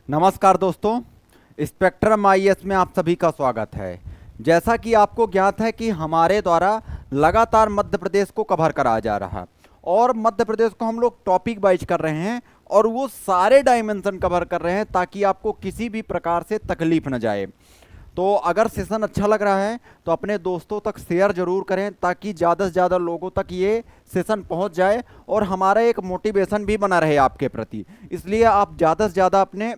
नमस्कार दोस्तों, spectrum IAS में आप सभी का स्वागत है। जैसा कि आपको ज्ञात है कि हमारे द्वारा लगातार मध्य प्रदेश को कवर कराया जा रहा है और मध्य प्रदेश को हम लोग टॉपिक वाइज कर रहे हैं और वो सारे डायमेंशन कवर कर रहे हैं ताकि आपको किसी भी प्रकार से तकलीफ न जाए। तो अगर सेशन अच्छा लग रहा है तो अपने दोस्तों तक शेयर जरूर करें ताकि ज़्यादा से ज़्यादा लोगों तक ये सेशन पहुंच जाए और हमारा एक मोटिवेशन भी बना रहे आपके प्रति। इसलिए आप ज़्यादा से ज़्यादा अपने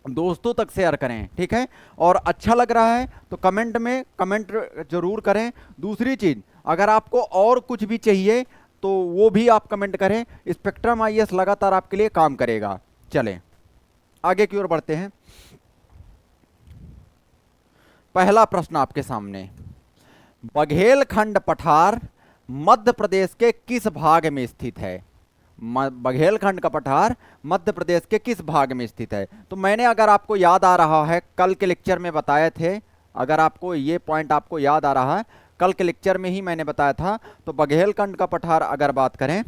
दोस्तों तक शेयर करें, ठीक है। और अच्छा लग रहा है तो कमेंट में कमेंट जरूर करें। दूसरी चीज़, अगर आपको और कुछ भी चाहिए तो वो भी आप कमेंट करें। स्पेक्ट्रम आईएएस लगातार आपके लिए काम करेगा। चलें आगे की ओर बढ़ते हैं। पहला प्रश्न आपके सामने, बघेलखंड पठार मध्य प्रदेश के किस भाग में स्थित है? बघेलखंड का पठार मध्य प्रदेश के किस भाग में स्थित है? तो मैंने, अगर आपको याद आ रहा है, कल के लेक्चर में बताए थे। अगर आपको ये पॉइंट आपको याद आ रहा है, कल के लेक्चर में ही मैंने बताया था। तो बघेलखंड का पठार अगर बात करें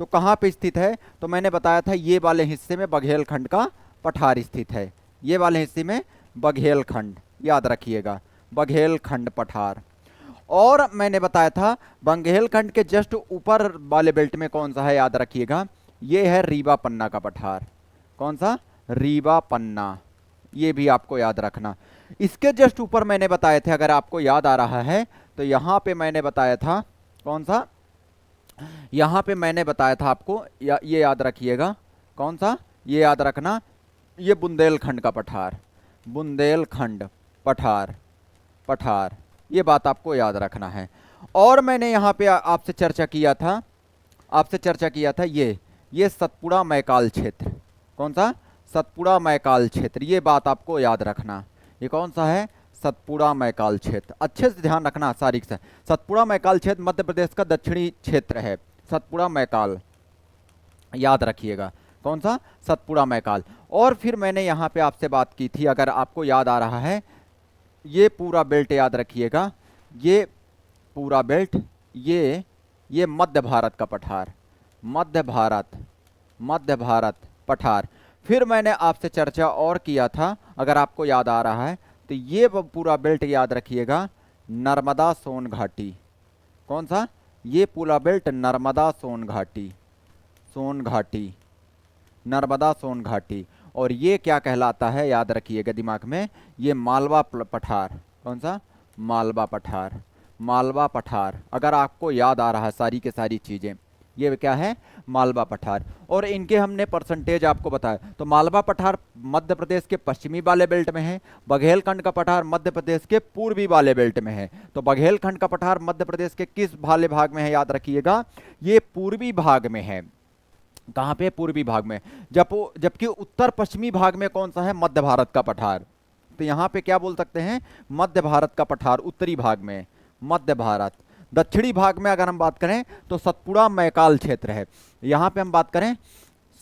तो कहाँ पे स्थित है? तो मैंने बताया था ये वाले हिस्से में बघेलखंड का पठार स्थित है। ये वाले हिस्से में बघेलखंड, याद रखिएगा, बघेलखंड पठार। और मैंने बताया था बघेलखंड के जस्ट ऊपर वाले बेल्ट में कौन सा है, याद रखिएगा, ये है रीवा पन्ना का पठार। कौन सा? रीवा पन्ना। ये भी आपको याद रखना। इसके जस्ट ऊपर मैंने बताए थे, अगर आपको याद आ रहा है तो यहां पे मैंने बताया था, कौन सा? यहां पे मैंने बताया था आपको, ये याद रखिएगा, कौन सा? ये याद रखना, ये बुंदेलखंड का पठार, बुंदेलखंड पठार, पठार, ये बात आपको याद रखना है। और मैंने यहाँ पे आपसे चर्चा किया था, ये सतपुड़ा मैकाल क्षेत्र। कौन सा? सतपुड़ा मैकाल क्षेत्र। ये बात आपको याद रखना। ये कौन सा है? सतपुड़ा मैकाल क्षेत्र। अच्छे से ध्यान रखना सारी से। सतपुड़ा मैकाल क्षेत्र मध्य प्रदेश का दक्षिणी क्षेत्र है। सतपुड़ा मैकाल, याद रखिएगा, कौन सा? सतपुड़ा मैकाल। और फिर मैंने यहाँ पे आपसे बात की थी, अगर आपको याद आ रहा है, ये पूरा बेल्ट याद रखिएगा, ये पूरा बेल्ट, ये मध्य भारत का पठार, मध्य भारत पठार। फिर मैंने आपसे चर्चा और किया था, अगर आपको याद आ रहा है, तो ये पूरा बेल्ट याद रखिएगा, नर्मदा सोन घाटी। कौन सा? ये पूरा बेल्ट नर्मदा सोन घाटी, सोन घाटी, नर्मदा सोन घाटी। और ये क्या कहलाता है, याद रखिएगा दिमाग में, ये मालवा पठार। कौन सा? मालवा पठार, मालवा पठार। अगर आपको याद आ रहा है सारी के सारी चीजें, ये क्या है? मालवा पठार। और इनके हमने परसेंटेज आपको बताया। तो मालवा पठार मध्य प्रदेश के पश्चिमी वाले बेल्ट में है, बघेलखंड का पठार मध्य प्रदेश के पूर्वी वाले बेल्ट में है। तो बघेलखंड का पठार मध्य प्रदेश के किस वाले भाग में है, याद रखिएगा, ये पूर्वी भाग में है। कहाँ पे? पूर्वी भाग में। जबकि उत्तर पश्चिमी भाग में कौन सा है? मध्य भारत का पठार। तो यहाँ पे क्या बोल सकते हैं? मध्य भारत का पठार उत्तरी भाग में, मध्य भारत। दक्षिणी भाग में अगर हम बात करें तो सतपुड़ा मैकाल क्षेत्र है। यहाँ पे हम बात करें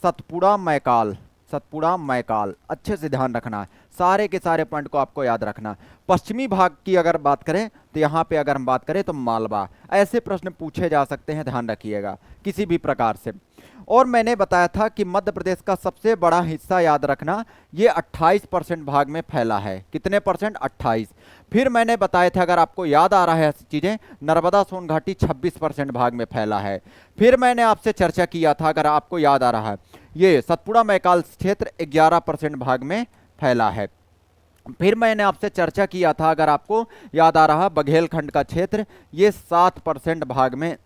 सतपुड़ा मैकाल, सतपुड़ा मैकाल। अच्छे से ध्यान रखना है, सारे के सारे पॉइंट को आपको याद रखना। पश्चिमी भाग की अगर बात करें तो यहाँ पे अगर हम बात करें तो मालवा। ऐसे प्रश्न पूछे जा सकते हैं, ध्यान रखिएगा किसी भी प्रकार से। और मैंने बताया था कि मध्य प्रदेश का सबसे बड़ा हिस्सा, याद रखना, ये 28% भाग में फैला है। कितने परसेंट? 28। फिर मैंने बताए थे, अगर आपको याद आ रहा है ऐसी चीजें, नर्मदा सोन घाटी 26% भाग में फैला है। फिर मैंने आपसे चर्चा किया था, अगर आपको याद आ रहा है, ये सतपुड़ा मैकाल क्षेत्र 11% भाग में फैला है। फिर मैंने आपसे चर्चा किया था, अगर आपको याद आ रहा, बघेलखंड का क्षेत्र ये 7% भाग में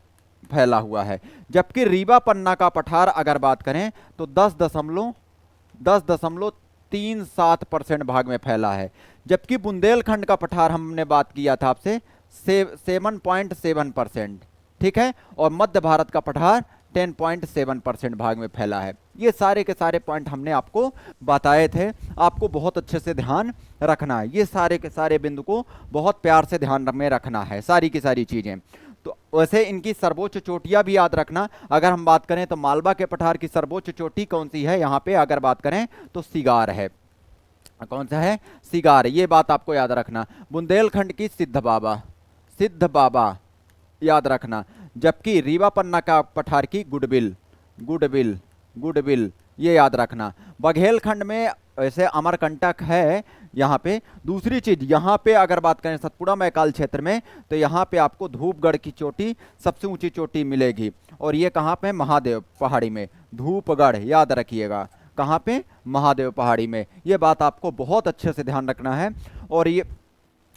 फैला हुआ है। जबकि रीवा पन्ना का पठार अगर बात करें तो 10.37% भाग में फैला है। जबकि बुंदेलखंड का पठार हमने बात किया था आपसे 7.7%, ठीक है। और मध्य भारत का पठार 10.7% भाग में फैला है। ये सारे के सारे पॉइंट हमने आपको बताए थे, आपको बहुत अच्छे से ध्यान रखना है। ये सारे के सारे बिंदु को बहुत प्यार से ध्यान में रखना है, सारी की सारी चीजें। तो वैसे इनकी सर्वोच्च चोटियां भी याद रखना। अगर हम बात करें तो मालवा के पठार की सर्वोच्च चोटी कौन सी है, यहाँ पे अगर बात करें तो सिगार है। कौन सा है? सिगार। ये बात आपको याद रखना। बुंदेलखंड की सिद्ध बाबा, सिद्ध बाबा, याद रखना। जबकि रीवा पन्ना का पठार की गुडविल, गुडविल, गुडविल, ये याद रखना। बघेलखंड में वैसे अमरकंटक है यहाँ पे। दूसरी चीज यहाँ पे अगर बात करें सतपुड़ा मैकाल क्षेत्र में, तो यहाँ पे आपको धूपगढ़ की चोटी सबसे ऊंची चोटी मिलेगी। और ये कहाँ पे? महादेव पहाड़ी में, धूपगढ़, याद रखिएगा। कहाँ पे? महादेव पहाड़ी में। ये बात आपको बहुत अच्छे से ध्यान रखना है। और ये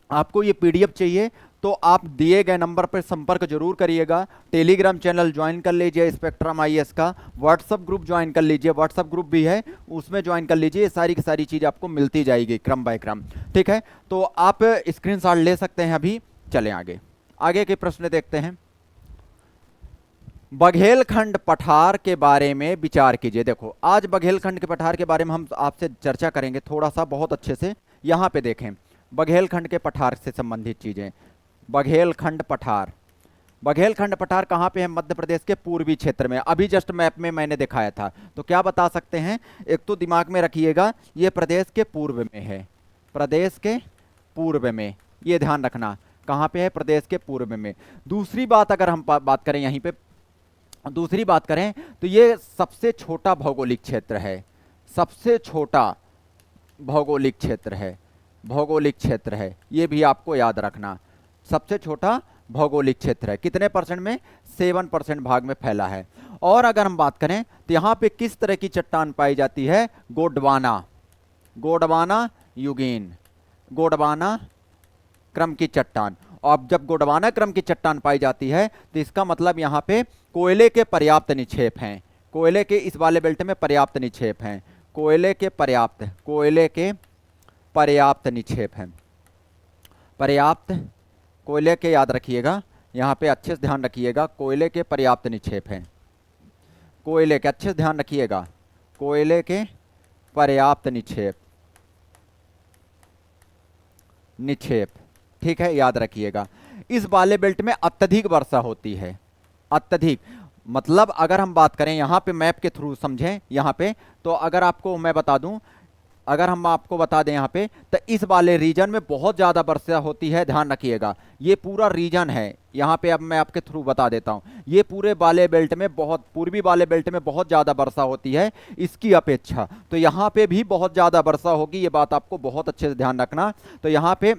आपको ये पीडीएफ चाहिए तो आप दिए गए नंबर पर संपर्क जरूर करिएगा। टेलीग्राम चैनल ज्वाइन कर लीजिए स्पेक्ट्रम आईएएस का, व्हाट्सअप ग्रुप ज्वाइन कर लीजिए, व्हाट्सअप ग्रुप भी है उसमें ज्वाइन कर लीजिए। ये सारी की सारी चीज़ आपको मिलती जाएगी क्रम बाय क्रम, ठीक है। तो आप स्क्रीनशॉट ले सकते हैं। अभी चलें आगे, आगे के प्रश्न देखते हैं। बघेलखंड पठार के बारे में विचार कीजिए। देखो आज बघेलखंड के पठार के बारे में हम आपसे चर्चा करेंगे थोड़ा सा बहुत अच्छे से। यहाँ पे देखें बघेलखंड के पठार से संबंधित चीजें। बघेलखंड पठार, बघेलखंड पठार कहाँ पे है? मध्य प्रदेश के पूर्वी क्षेत्र में। अभी जस्ट मैप में मैंने दिखाया था। तो क्या बता सकते हैं? एक तो दिमाग में रखिएगा ये प्रदेश के पूर्व में है, प्रदेश के पूर्व में, ये ध्यान रखना कहाँ पे है? प्रदेश के पूर्व में। दूसरी बात अगर हम बात करें यहीं पे, दूसरी बात करें तो ये सबसे छोटा भौगोलिक क्षेत्र है, सबसे छोटा भौगोलिक क्षेत्र है, भौगोलिक क्षेत्र है, ये भी आपको याद रखना। सबसे छोटा भौगोलिक क्षेत्र है। कितने परसेंट में? 7% भाग में फैला है। और अगर हम बात करें तो यहाँ पे किस तरह की चट्टान पाई जाती है? गोंडवाना, गोंडवाना युगीन, गोंडवाना क्रम की चट्टान। अब जब गोंडवाना क्रम की चट्टान पाई जाती है तो इसका मतलब यहाँ पे कोयले के पर्याप्त निक्षेप हैं, कोयले के इस वाले बेल्ट में पर्याप्त निक्षेप हैं, कोयले के पर्याप्त, कोयले के पर्याप्त निक्षेप हैं, पर्याप्त कोयले के, याद रखिएगा यहाँ पे अच्छे से ध्यान रखिएगा, कोयले के पर्याप्त निक्षेप हैं, कोयले के अच्छे से ध्यान रखिएगा, कोयले के पर्याप्त निक्षेप, निक्षेप, ठीक है, याद रखिएगा। इस वाले बेल्ट में अत्यधिक वर्षा होती है, अत्यधिक मतलब अगर हम बात करें यहाँ पे मैप के थ्रू समझें यहाँ पे, तो अगर आपको मैं बता दूं, अगर हम आपको बता दें यहाँ पे तो इस वाले रीजन में बहुत ज़्यादा वर्षा होती है, ध्यान रखिएगा। ये पूरा रीजन है यहाँ पे, अब मैं आपके थ्रू बता देता हूँ। ये पूरे वाले बेल्ट में बहुत, पूर्वी वाले बेल्ट में बहुत ज़्यादा वर्षा होती है इसकी अपेक्षा, तो यहाँ पे भी बहुत ज़्यादा वर्षा होगी, ये बात आपको बहुत अच्छे से ध्यान रखना। तो यहाँ पे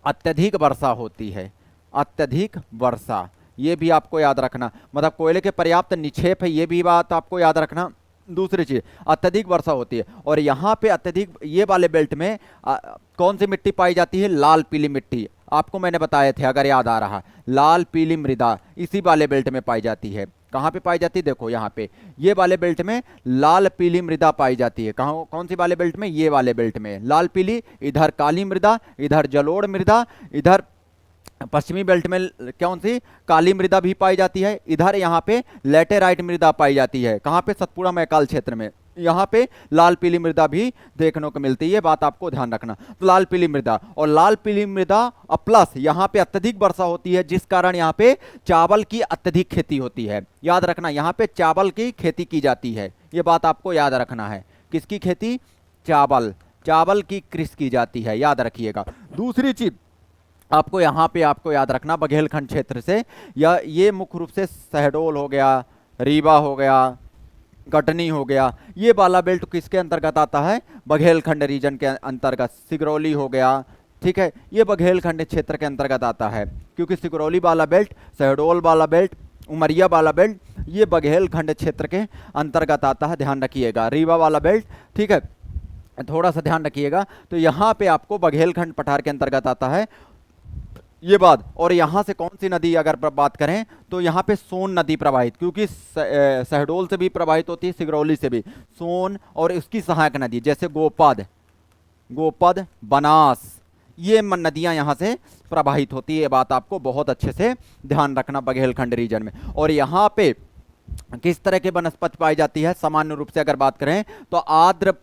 अत्यधिक वर्षा होती है, अत्यधिक वर्षा, ये भी आपको याद रखना। मतलब कोयले के पर्याप्त निक्षेप है, ये भी बात आपको याद रखना। दूसरी चीज अत्यधिक वर्षा होती है। और यहाँ पे अत्यधिक, ये वाले बेल्ट में कौन सी मिट्टी पाई जाती है? लाल पीली मिट्टी, आपको मैंने बताए थे अगर याद आ रहा, लाल पीली मृदा इसी वाले बेल्ट में पाई जाती है। कहाँ पे पाई जाती है? देखो यहाँ पे ये वाले बेल्ट में लाल पीली मृदा पाई जाती है। कहाँ, कौन सी वाले बेल्ट में? ये वाले बेल्ट में लाल पीली, इधर काली मृदा, इधर जलोढ़ मृदा, इधर पश्चिमी बेल्ट में कौन सी? काली मृदा भी पाई जाती है। इधर यहाँ पे लेटेराइट मृदा पाई जाती है। कहाँ पे? सतपुड़ा मैकाल क्षेत्र में। यहाँ पे लाल पीली मृदा भी देखने को मिलती है, बात आपको ध्यान रखना। तो लाल पीली मृदा और लाल पीली मृदा प्लस यहाँ पे अत्यधिक वर्षा होती है, जिस कारण यहाँ पे चावल की अत्यधिक खेती होती है। याद रखना यहाँ पे चावल की खेती की जाती है, ये बात आपको याद रखना है। किसकी खेती? चावल, चावल की कृषि की जाती है, याद रखिएगा। दूसरी चीज आपको यहाँ पे आपको याद रखना, बघेलखंड क्षेत्र से या ये मुख्य रूप से शहडोल हो गया, रीवा हो गया, कटनी हो गया, ये वाला बेल्ट किसके अंतर्गत आता है? बघेलखंड रीजन के अंतर्गत। सिगरौली हो गया, ठीक है, ये बघेलखंड क्षेत्र के अंतर्गत आता है, क्योंकि सिगरौली वाला बेल्ट, शहडोल वाला बेल्ट, उमरिया वाला बेल्ट ये बघेलखंड क्षेत्र के अंतर्गत आता है, ध्यान रखिएगा। रीवा वाला बेल्ट, ठीक है, थोड़ा सा ध्यान रखिएगा। तो यहाँ पे आपको बघेलखंड पठार के अंतर्गत आता है ये बात। और यहाँ से कौन सी नदी अगर बात करें तो यहाँ पे सोन नदी प्रवाहित, क्योंकि शहडोल से भी प्रवाहित होती है, सिगरौली से भी, सोन और उसकी सहायक नदी जैसे गोपद, गोपद, बनास, ये नदियाँ यहाँ से प्रवाहित होती है, ये बात आपको बहुत अच्छे से ध्यान रखना बघेलखंड रीजन में। और यहाँ पे किस तरह के वनस्पति पाई जाती है? सामान्य रूप से अगर बात करें तो आर्द्र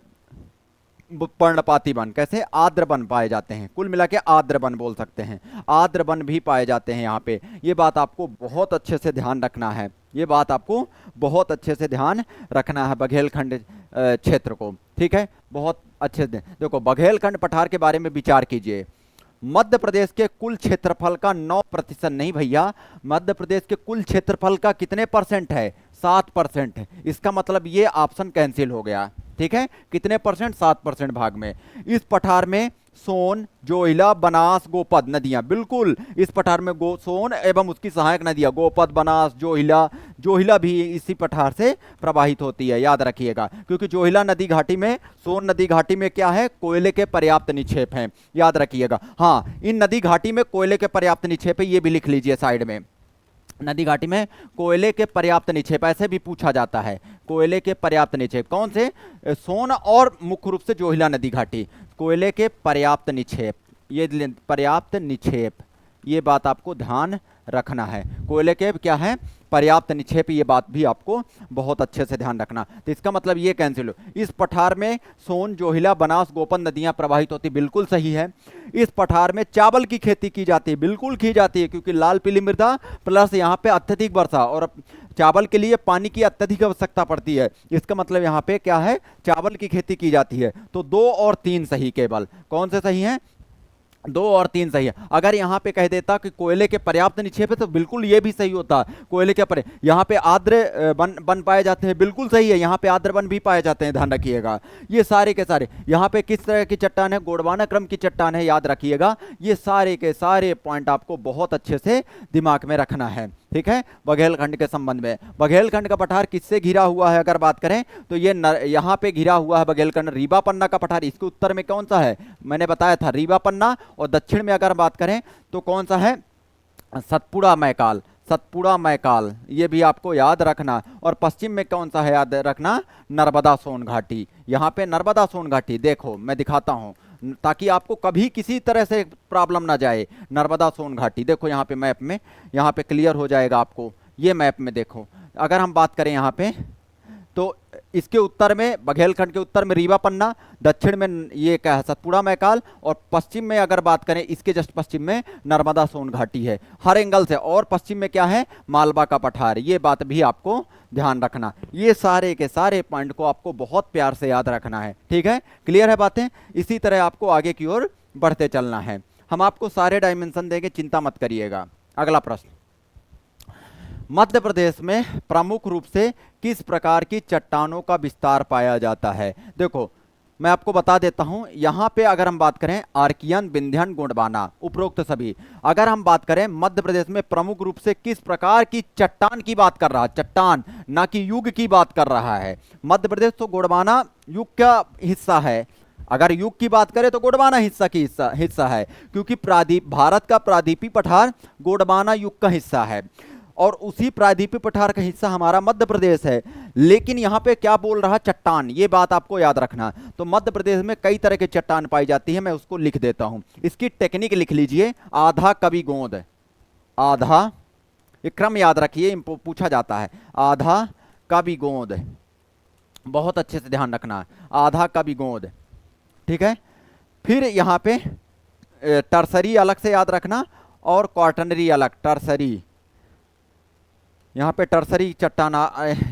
पर्णपाती वन, कैसे? आर्द्र वन पाए जाते हैं, कुल मिला के आर्द्र वन बोल सकते हैं, आर्द्र वन भी पाए जाते हैं यहाँ पे। ये बात आपको बहुत अच्छे से ध्यान रखना है, ये बात आपको बहुत अच्छे से ध्यान रखना है बघेलखंड क्षेत्र को, ठीक है, बहुत अच्छे से। देखो बघेलखंड पठार के बारे में विचार कीजिए। मध्य प्रदेश के कुल क्षेत्रफल का 9% नहीं भैया, मध्य प्रदेश के कुल क्षेत्रफल का कितने परसेंट है? 7% है। इसका मतलब ये ऑप्शन कैंसिल हो गया, ठीक है, कितने परसेंट? 7% भाग में। इस पठार में सोन, जोहिला, बनास, गोपद नदियां, बिल्कुल इस पठार में सोन एवं उसकी सहायक नदियां गोपद, बनास, जोहिला, जोहिला भी इसी पठार से प्रवाहित होती है, याद रखिएगा। क्योंकि जोहिला नदी घाटी में, सोन नदी घाटी में क्या है? कोयले के पर्याप्त निक्षेप हैं, याद रखिएगा। हाँ, इन नदी घाटी में कोयले के पर्याप्त निक्षेप है, ये भी लिख लीजिए साइड में। नदी घाटी में कोयले के पर्याप्त निक्षेप, ऐसे भी पूछा जाता है, कोयले के पर्याप्त निक्षेप कौन से? सोन और मुख्य रूप से जोहिला नदी घाटी, कोयले के पर्याप्त निक्षेप, ये पर्याप्त निक्षेप, ये बात आपको ध्यान रखना है। कोयले के क्या है? पर्याप्त निक्षेप, ये बात भी आपको बहुत अच्छे से ध्यान रखना। तो इसका मतलब ये कैंसिल हो। इस पठार में सोन, जोहिला, बनास, गोपन नदियां प्रवाहित होती, बिल्कुल सही है। इस पठार में चावल की खेती की जाती है, बिल्कुल की जाती है, क्योंकि लाल पीली मृदा प्लस यहाँ पे अत्यधिक वर्षा और चावल के लिए पानी की अत्यधिक आवश्यकता पड़ती है। इसका मतलब यहाँ पे क्या है? चावल की खेती की जाती है। तो 2 और 3 सही, केवल कौन से सही हैं? 2 और 3 सही है। अगर यहाँ पे कह देता कि कोयले के पर्याप्त निक्षेप है तो बिल्कुल ये भी सही होता। कोयले के यहाँ पे आर्द्र वन पाए जाते हैं, बिल्कुल सही है, यहाँ पे आर्द्र वन भी पाए जाते हैं, ध्यान रखिएगा। ये सारे के सारे यहाँ पे किस तरह की चट्टान है? गोंडवाना क्रम की चट्टान है, याद रखिएगा। ये सारे के सारे पॉइंट आपको बहुत अच्छे से दिमाग में रखना है, ठीक है। बघेलखंड के संबंध में, बघेलखंड का पठार किससे घिरा हुआ है अगर बात करें तो ये यहाँ पे घिरा हुआ है बघेलखंड, रीवा पन्ना का पठार। इसके उत्तर में कौन सा है? मैंने बताया था रीवा पन्ना। और दक्षिण में अगर बात करें तो कौन सा है? सतपुड़ा मैकाल, सतपुड़ा मैकाल, ये भी आपको याद रखना। और पश्चिम में कौन सा है? याद रखना, नर्मदा सोन घाटी। यहाँ पे नर्मदा सोन घाटी, देखो मैं दिखाता हूँ ताकि आपको कभी किसी तरह से प्रॉब्लम ना जाए। नर्मदा सोन घाटी देखो यहाँ पे मैप में, यहाँ पे क्लियर हो जाएगा आपको। ये मैप में देखो, अगर हम बात करें यहाँ पे तो इसके उत्तर में, बघेलखंड के उत्तर में रीवा पन्ना, दक्षिण में ये क्या है? सतपुड़ा मैकाल, और पश्चिम में अगर बात करें इसके जस्ट पश्चिम में नर्मदा सोन घाटी है, हर एंगल से। और पश्चिम में क्या है? मालवा का पठार। ये बात भी आपको ध्यान रखना। ये सारे के सारे पॉइंट को आपको बहुत प्यार से याद रखना है, ठीक है। क्लियर है बातें? इसी तरह आपको आगे की ओर बढ़ते चलना है। हम आपको सारे डायमेंशन देंगे, चिंता मत करिएगा। अगला प्रश्न, मध्य प्रदेश में प्रमुख रूप से किस प्रकार की चट्टानों का विस्तार पाया जाता है? देखो मैं आपको बता देता हूं, यहां पे अगर हम बात करें आर्कियन, विंध्यन, गोंडवाना, उपरोक्त सभी। अगर हम बात करें मध्य प्रदेश में प्रमुख रूप से किस प्रकार की चट्टान की बात कर रहा है, चट्टान ना कि युग की बात कर रहा है। मध्य प्रदेश तो गोंडवाना युग का हिस्सा है। अगर युग की बात करें तो गोंडवाना हिस्सा है, क्योंकि भारत का प्रायद्वीपीय पठार गोंडवाना युग का हिस्सा है और उसी प्रायद्वीपीय पठार का हिस्सा हमारा मध्य प्रदेश है। लेकिन यहाँ पे क्या बोल रहा? चट्टान, ये बात आपको याद रखना। तो मध्य प्रदेश में कई तरह की चट्टान पाई जाती है, मैं उसको लिख देता हूं। इसकी टेक्निक लिख लीजिए, आधा कवि गोंद, आधा, ये क्रम याद रखिए, पूछा जाता है। आधा कवि गोंद, बहुत अच्छे से ध्यान रखना, आधा कवि गोंद, ठीक है। फिर यहाँ पे टर्सरी अलग से याद रखना और क्वार्टनरी अलग, टर्सरी, यहाँ पे टर्सरी चट्टान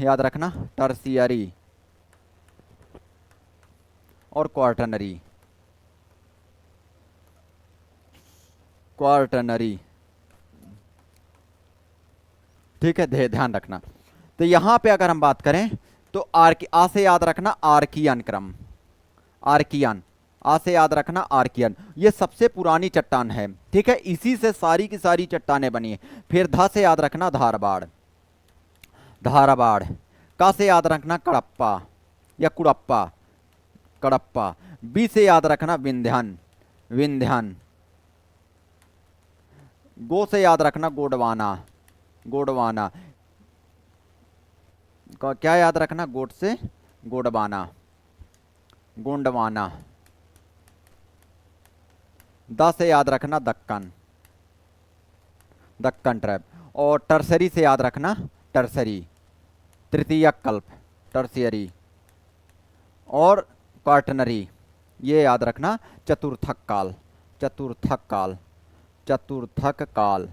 याद रखना, टर्सियरी और क्वार्टनरी, क्वार्टनरी, ठीक है, ध्यान रखना। तो यहाँ पे अगर हम बात करें तो आ से याद रखना आर्कियन क्रम, आर्कियन, आ से याद रखना आर्कियन, ये सबसे पुरानी चट्टान है, ठीक है। इसी से सारी की सारी चट्टानें बनी है। फिर धा से याद रखना धारबाड़, धाराबाड़, का से याद रखना कड़प्पा या कुड़प्पा, कड़प्पा, बी से याद रखना विंध्यन, विंध्यन, गो से याद रखना गोंडवाना, गोंडवाना, क्या याद रखना? गोट से गोंडवाना, गोंडवाना, द से याद रखना दक्कन, दक्कन ट्राइब, और टर्सरी से याद रखना टर्सरी, तृतीयक कल्प, टर्सियरी, और क्वार्टनरी, ये याद रखना चतुर्थक काल, चतुर्थक काल, चतुर्थक काल,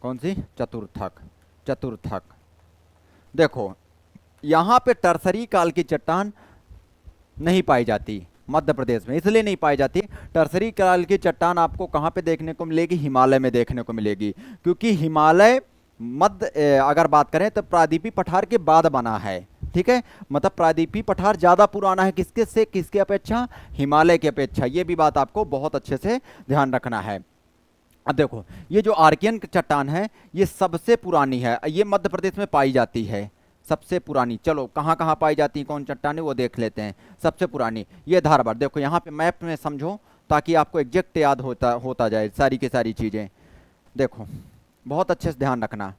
कौन सी? चतुर्थक, चतुर्थक। देखो यहां पे टर्सरी काल की चट्टान नहीं पाई जाती मध्य प्रदेश में, इसलिए नहीं पाई जाती। टर्सरी काल की चट्टान आपको कहां पे देखने को मिलेगी? हिमालय में देखने को मिलेगी, क्योंकि हिमालय मध्य अगर बात करें तो प्रायद्वीपीय पठार के बाद बना है, ठीक है, मतलब प्रायद्वीपीय पठार ज्यादा पुराना है किसके से, किसके अपेक्षा, हिमालय की अपेक्षा। ये भी बात आपको बहुत अच्छे से ध्यान रखना है। अब देखो ये जो आर्कियन चट्टान है ये सबसे पुरानी है, ये मध्य प्रदेश में पाई जाती है सबसे पुरानी। चलो कहाँ कहाँ पाई जाती है कौन चट्टानें वो देख लेते हैं। सबसे पुरानी ये धारवाड़, देखो यहाँ पे मैप में समझो ताकि आपको एग्जैक्ट याद होता जाए सारी की सारी चीजें। देखो बहुत अच्छे से ध्यान रखना,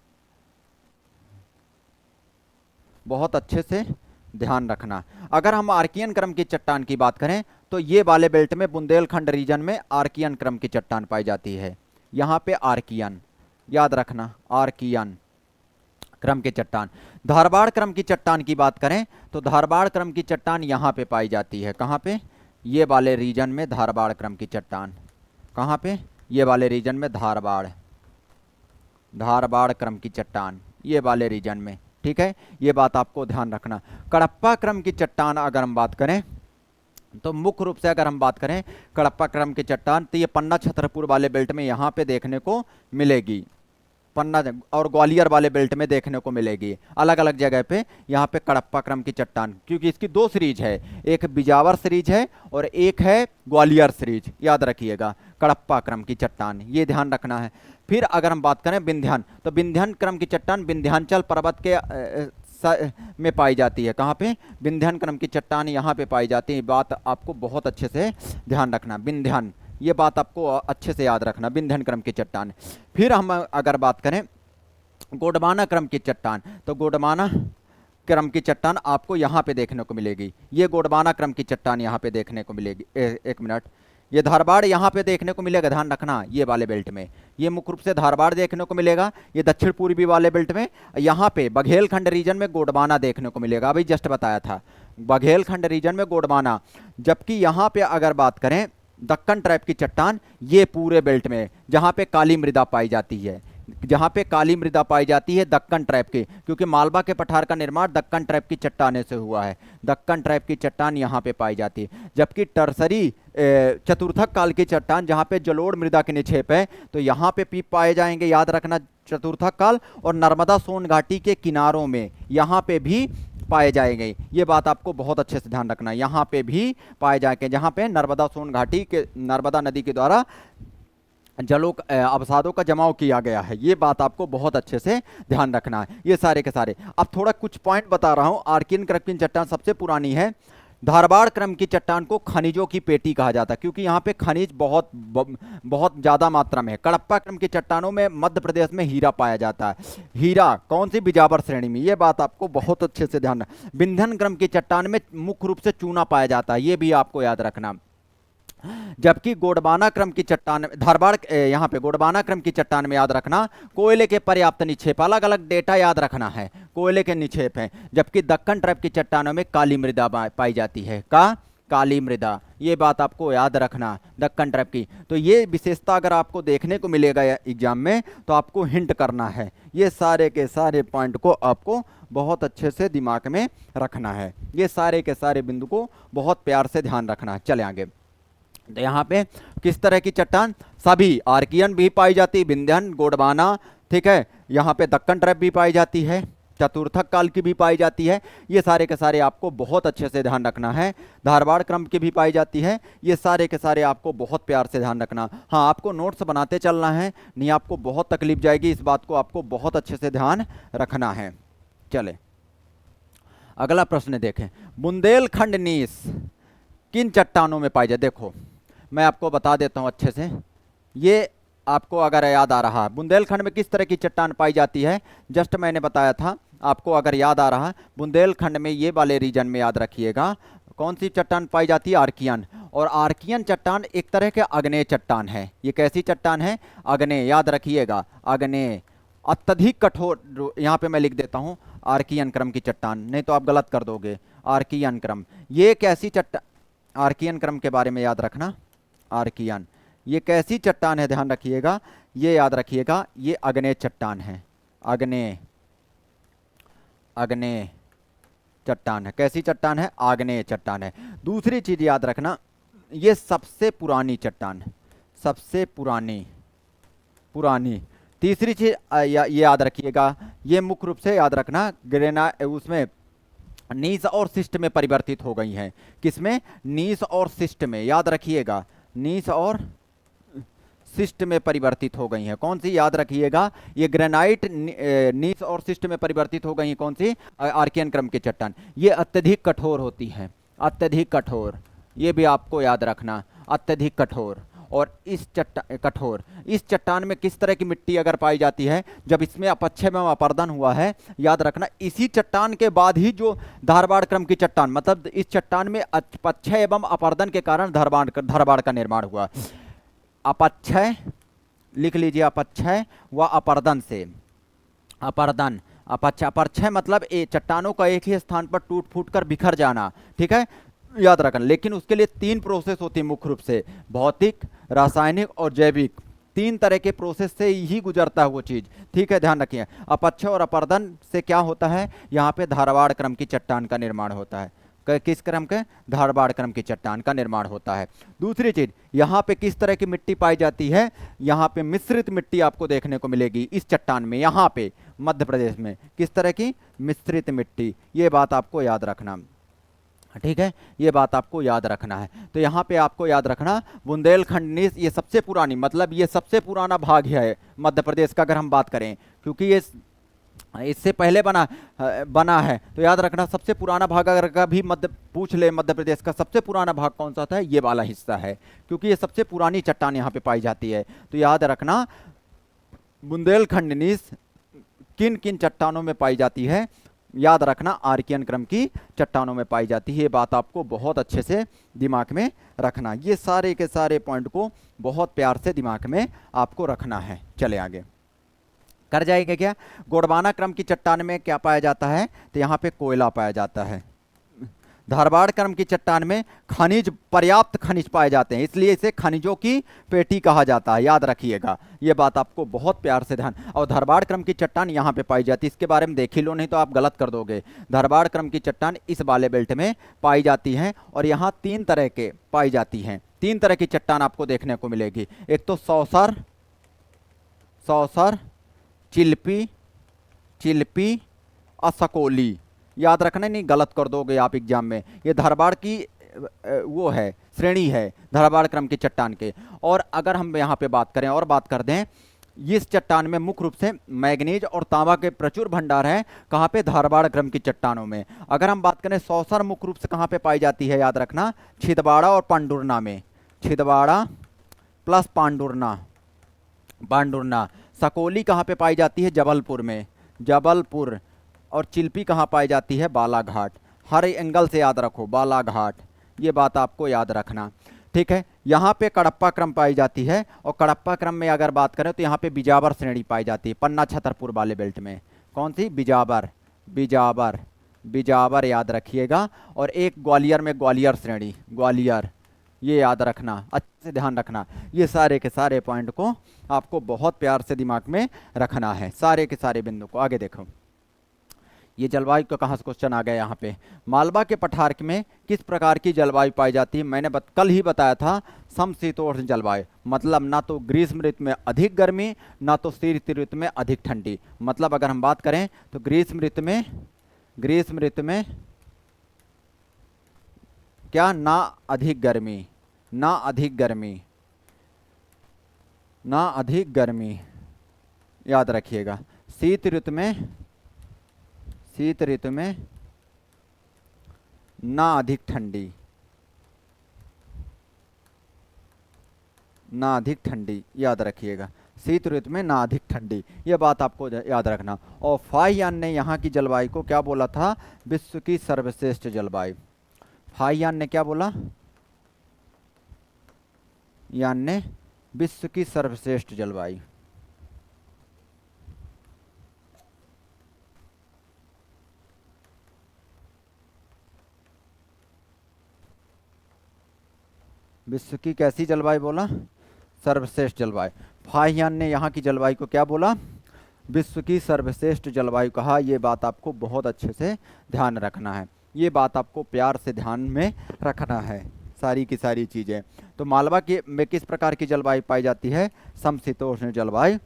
बहुत अच्छे से ध्यान रखना। अगर हम आर्कियन क्रम की चट्टान की बात करें तो ये वाले बेल्ट में बुंदेलखंड रीजन में आर्कियन क्रम की चट्टान पाई जाती है। यहाँ पे आर्कियन याद रखना, आर्कियन क्रम की चट्टान। धारवाड़ क्रम की चट्टान की बात करें तो धारवाड़ क्रम की चट्टान यहाँ पे पाई जाती है। कहाँ पे, ये वाले रीजन में धारवाड़ क्रम की चट्टान। कहाँ पे, ये वाले रीजन में धारवाड़, धारवाड़ क्रम की चट्टान ये वाले रीजन में। ठीक है, ये बात आपको ध्यान रखना। कडप्पा क्रम की चट्टान अगर हम बात करें तो मुख्य रूप से अगर हम बात करें कडप्पा क्रम की चट्टान तो ये पन्ना छतरपुर वाले बेल्ट में यहाँ पे देखने को मिलेगी, पन्ना और ग्वालियर वाले बेल्ट में देखने को मिलेगी अलग अलग जगह पे। यहाँ पे कडप्पा क्रम की चट्टान, क्योंकि इसकी दो सीरीज है, एक बिजावर सीरीज है और एक है ग्वालियर सीरीज, याद रखिएगा कडप्पा क्रम की चट्टान, ये ध्यान रखना है। फिर अगर हम बात करें विंध्यान तो विंध्यान क्रम की चट्टान विंध्याचल पर्वत के में पाई जाती है। कहाँ पे, विंध्यान क्रम की चट्टान यहाँ पे पाई जाती है। बात आपको बहुत अच्छे से ध्यान रखना, विंध्यान, ये बात आपको अच्छे से याद रखना, विंध्यान क्रम की चट्टान। फिर हम अगर बात करें गोंडवाना क्रम की चट्टान तो गोंडवाना क्रम की चट्टान आपको यहाँ पे देखने को मिलेगी, ये गोंडवाना क्रम की चट्टान यहाँ पे देखने को मिलेगी। एक मिनट, ये धारवाड़ यहाँ पे देखने को मिलेगा, ध्यान रखना ये वाले बेल्ट में, ये मुख्य रूप से धारवाड़ देखने को मिलेगा। ये दक्षिण पूर्वी वाले बेल्ट में यहाँ पे बघेलखंड रीजन में गोंडवाना देखने को मिलेगा, अभी जस्ट बताया था बघेलखंड रीजन में गोंडवाना। जबकि यहाँ पे अगर बात करें दक्कन ट्रैप की चट्टान, ये पूरे बेल्ट में जहाँ पे काली मृदा पाई जाती है, जहाँ पे काली मृदा पाई जाती है दक्कन ट्रैप की, क्योंकि मालवा के पठार का निर्माण दक्कन ट्रैप की चट्टाने से हुआ है, दक्कन ट्रैप की चट्टान यहाँ पे पाई जाती है। जबकि टर्सरी चतुर्थक काल की चट्टान जहाँ पे जलोढ़ मृदा के निक्षेप है तो यहाँ पे भी पाए जाएंगे, याद रखना चतुर्थक काल, और नर्मदा सोन घाटी के किनारों में यहाँ पे भी पाए जाएंगे। ये बात आपको बहुत अच्छे से ध्यान रखना, यहाँ पे भी पाए जाएंगे जहाँ पे नर्मदा सोन घाटी के, नर्मदा नदी के द्वारा जलों अवसादों का जमाव किया गया है, ये बात आपको बहुत अच्छे से ध्यान रखना है। ये सारे के सारे अब थोड़ा कुछ पॉइंट बता रहा हूँ। आर्कियन क्रम की चट्टान सबसे पुरानी है। धारवाड़ क्रम की चट्टान को खनिजों की पेटी कहा जाता है, क्योंकि यहाँ पे खनिज बहुत ज़्यादा मात्रा में है। कडप्पा क्रम की चट्टानों में मध्य प्रदेश में हीरा पाया जाता है, हीरा कौन सी, बिजावर श्रेणी में, ये बात आपको बहुत अच्छे से ध्यान रखना। विंध्यन क्रम की चट्टान में मुख्य रूप से चूना पाया जाता है, ये भी आपको याद रखना। जबकि गोंडवाना क्रम की चट्टान, धारवाड़ यहाँ पे गोंडवाना क्रम की चट्टान में याद रखना कोयले के पर्याप्त निक्षेप, अलग अलग डेटा याद रखना है, कोयले के निक्षेप हैं। जबकि दक्कन ट्रैप की चट्टानों में काली मृदा पाई जाती है, काली मृदा, ये बात आपको याद रखना दक्कन ट्रैप की। तो ये विशेषता अगर आपको देखने को मिलेगा एग्जाम में तो आपको हिंट करना है, ये सारे के सारे पॉइंट को आपको बहुत अच्छे से दिमाग में रखना है, ये सारे के सारे बिंदु को बहुत प्यार से ध्यान रखना है। चले आगे, तो यहाँ पे किस तरह की चट्टान, सभी आर्कियन भी पाई जाती है, विंध्यन, गोंडवाना, ठीक है, यहाँ पे दक्कन ट्रैप भी पाई जाती है, चतुर्थक काल की भी पाई जाती है, ये सारे के सारे आपको बहुत अच्छे से ध्यान रखना है। धारवाड़ क्रम की भी पाई जाती है, ये सारे के सारे आपको बहुत प्यार से ध्यान रखना। हाँ, आपको नोट्स बनाते चलना है, नहीं आपको बहुत तकलीफ जाएगी, इस बात को आपको बहुत अच्छे से ध्यान रखना है। चले अगला प्रश्न देखें, बुंदेलखंड नीस किन चट्टानों में पाई जाए। देखो मैं आपको बता देता हूँ अच्छे से, ये आपको अगर याद आ रहा, बुंदेलखंड में किस तरह की चट्टान पाई जाती है, जस्ट मैंने बताया था आपको, अगर याद आ रहा, बुंदेलखंड में ये वाले रीजन में याद रखिएगा कौन सी चट्टान पाई जाती है, आर्कियन। और आर्कियन चट्टान एक तरह के अग्नेय चट्टान है, ये कैसी चट्टान है, अग्नेय, याद रखिएगा अग्नेय, अत्यधिक कठोर, यहाँ पे मैं लिख देता हूँ आर्कियन क्रम की चट्टान, नहीं तो आप गलत कर दोगे, आर्कियन क्रम, ये कैसी चट्टान, आर्कियन क्रम के बारे में याद रखना, आर्कियन ये कैसी चट्टान है, ध्यान रखिएगा, ये याद रखिएगा, ये अग्नेय चट्टान है, अग्नेय चट्टान है, कैसी चट्टान है, आग्नेय चट्टान है। दूसरी चीज याद रखना, ये सबसे पुरानी चट्टान, सबसे पुरानी। तीसरी चीज ये याद रखिएगा, ये मुख्य रूप से याद रखना उसमें नीच और शिष्ट में परिवर्तित हो गई हैं। किसमें? नीच और शिष्ट में, याद रखिएगा, नीच और शिष्ट में परिवर्तित हो गई हैं। कौन सी? याद रखिएगा, ये ग्रेनाइट नीच और शिष्ट में परिवर्तित हो गई हैं। कौन सी? आर्कियन क्रम की चट्टान। ये अत्यधिक कठोर होती है, अत्यधिक कठोर, ये भी आपको याद रखना, अत्यधिक कठोर। और इस चट्टान में किस तरह की मिट्टी अगर पाई जाती है? जब इसमें अपक्षय एवं अपर्दन हुआ है, याद रखना, इसी चट्टान के बाद ही जो धारबाड़ क्रम की चट्टान, मतलब इस चट्टान में अपक्षय एवं अपर्दन के कारण धारबाड़ का निर्माण हुआ। अपक्षय लिख लीजिए, अपक्षय व अपर्दन से, अपर्दन, अपक्षय मतलब चट्टानों का एक ही स्थान पर टूट फूट कर बिखर जाना, ठीक है, याद रखना। लेकिन उसके लिए 3 प्रोसेस होती है मुख्य रूप से, भौतिक, रासायनिक और जैविक, 3 तरह के प्रोसेस से ही गुजरता है वो चीज, ठीक है, ध्यान रखिए। अपक्षय और अपर्दन से क्या होता है? यहाँ पे धारबाड़ क्रम की चट्टान का निर्माण होता है। किस क्रम के? धारबाड़ क्रम की चट्टान का निर्माण होता है। दूसरी चीज, यहाँ पे किस तरह की मिट्टी पाई जाती है? यहाँ पे मिश्रित मिट्टी आपको देखने को मिलेगी इस चट्टान में, यहाँ पे मध्य प्रदेश में। किस तरह की? मिश्रित मिट्टी, ये बात आपको याद रखना, ठीक है, ये बात आपको याद रखना है। तो यहाँ पे आपको याद रखना, बुंदेलखंड नीच ये सबसे पुरानी, मतलब ये सबसे पुराना भाग है मध्य प्रदेश का अगर हम बात करें, क्योंकि ये इससे पहले बना है। तो याद रखना, सबसे पुराना भाग अगर कभी पूछ ले मध्य प्रदेश का सबसे पुराना भाग कौन सा था, ये वाला हिस्सा है, क्योंकि ये सबसे पुरानी चट्टान यहाँ पे पाई जाती है। तो याद रखना, बुंदेलखंड नीच किन किन चट्टानों में पाई जाती है? याद रखना, आर्कियन क्रम की चट्टानों में पाई जाती है। ये बात आपको बहुत अच्छे से दिमाग में रखना, ये सारे के सारे पॉइंट को बहुत प्यार से दिमाग में आपको रखना है। चले आगे कर जाएगा क्या? गोंडवाना क्रम की चट्टान में क्या पाया जाता है? तो यहाँ पे कोयला पाया जाता है। धारबाड़ क्रम की चट्टान में खनिज, पर्याप्त खनिज पाए जाते हैं, इसलिए इसे खनिजों की पेटी कहा जाता है, याद रखिएगा, ये बात आपको बहुत प्यार से ध्यान। और धारबाड़ क्रम की चट्टान यहाँ पे पाई जाती है, इसके बारे में देख ही लो, नहीं तो आप गलत कर दोगे। धारबाड़ क्रम की चट्टान इस वाले बेल्ट में पाई जाती हैं, और यहाँ 3 तरह के पाई जाती हैं, 3 तरह की चट्टान आपको देखने को मिलेगी। एक तो सौसर, चिल्पी असकोली, याद रखना, नहीं गलत कर दोगे आप एग्जाम में। ये धारबाड़ की वो है, श्रेणी है धारबाड़ क्रम की चट्टान के। और अगर हम यहाँ पे बात करें और बात कर दें, इस चट्टान में मुख्य रूप से मैग्नीज और तांबा के प्रचुर भंडार हैं। कहाँ पे? धारबाड़ क्रम की चट्टानों में। अगर हम बात करें सौसर मुख्य रूप से कहाँ पे पाई जाती है? याद रखना, छिंदवाड़ा और पांडुरना में, छिंदवाड़ा प्लस पांडुरना। सकोली कहाँ पे पाई जाती है? जबलपुर में, जबलपुर। और चिल्पी कहाँ पाई जाती है? बालाघाट। हर एंगल से याद रखो, बालाघाट, ये बात आपको याद रखना, ठीक है। यहाँ पे कडप्पा क्रम पाई जाती है, और कडप्पा क्रम में अगर बात करें तो यहाँ पे बिजावर श्रेणी पाई जाती है, पन्ना छतरपुर वाले बेल्ट में। कौन सी? बिजावर याद रखिएगा। और एक ग्वालियर में ग्वालियर श्रेणी, ग्वालियर, ये याद रखना, अच्छे से ध्यान रखना। ये सारे के सारे पॉइंट को आपको बहुत प्यार से दिमाग में रखना है, सारे के सारे बिंदु को। आगे देखो, ये जलवायु का कहाँ से क्वेश्चन आ गया यहाँ पे। मालवा के पठार में किस प्रकार की जलवायु पाई जाती है? मैंने कल ही बताया था, समशीतोष्ण जलवायु, मतलब ना तो ग्रीष्म ऋतु में अधिक गर्मी, ना तो शीत ऋतु में अधिक ठंडी। मतलब अगर हम बात करें तो ग्रीष्म ऋतु में क्या? ना अधिक गर्मी, याद रखिएगा। शीत ऋतु में ना अधिक ठंडी, याद रखिएगा, शीत ऋतु में ना अधिक ठंडी, ये बात आपको याद रखना। और फाहियान ने यहाँ की जलवायु को क्या बोला था? विश्व की सर्वश्रेष्ठ जलवायु। फाहियान ने क्या बोला? यान ने विश्व की सर्वश्रेष्ठ जलवायु। विश्व की कैसी जलवायु बोला? सर्वश्रेष्ठ जलवायु। फाहियान ने यहाँ की जलवायु को क्या बोला? विश्व की सर्वश्रेष्ठ जलवायु कहा। ये बात आपको बहुत अच्छे से ध्यान रखना है, ये बात आपको प्यार से ध्यान में रखना है, सारी की सारी चीज़ें। तो मालवा में किस प्रकार की जलवायु पाई जाती है? समशीतोष्ण जलवायु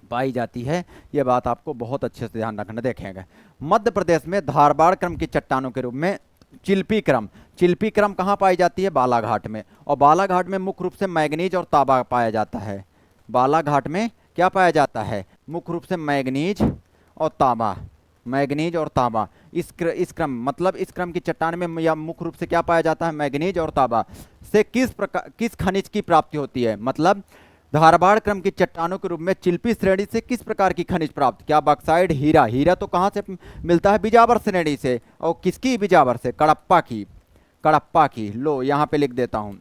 पाई जाती है। ये बात आपको बहुत अच्छे से ध्यान रखना। देखेंगे मध्य प्रदेश में धारबाड़ क्रम की चट्टानों के रूप में चिल्पी क्रम कहाँ पाई जाती है? बालाघाट में। और बालाघाट में मुख्य रूप से मैंगनीज और तांबा पाया जाता है। बालाघाट में क्या पाया जाता है? मुख्य रूप से मैंगनीज और तांबा। मैंगनीज और तांबा इस क्रम की चट्टान में या मुख्य रूप से क्या पाया जाता है? मैंगनीज और तांबा। से किस खनिज की प्राप्ति होती है? मतलब धारबाड़ क्रम की चट्टानों के रूप में चिल्पी श्रेणी से किस प्रकार की खनिज प्राप्त? क्या बक्साइड, हीरा तो कहाँ से मिलता है? बिजावर श्रेणी से। और किसकी? बिजावर से, कड़प्पा की। लो यहाँ पे लिख देता हूँ,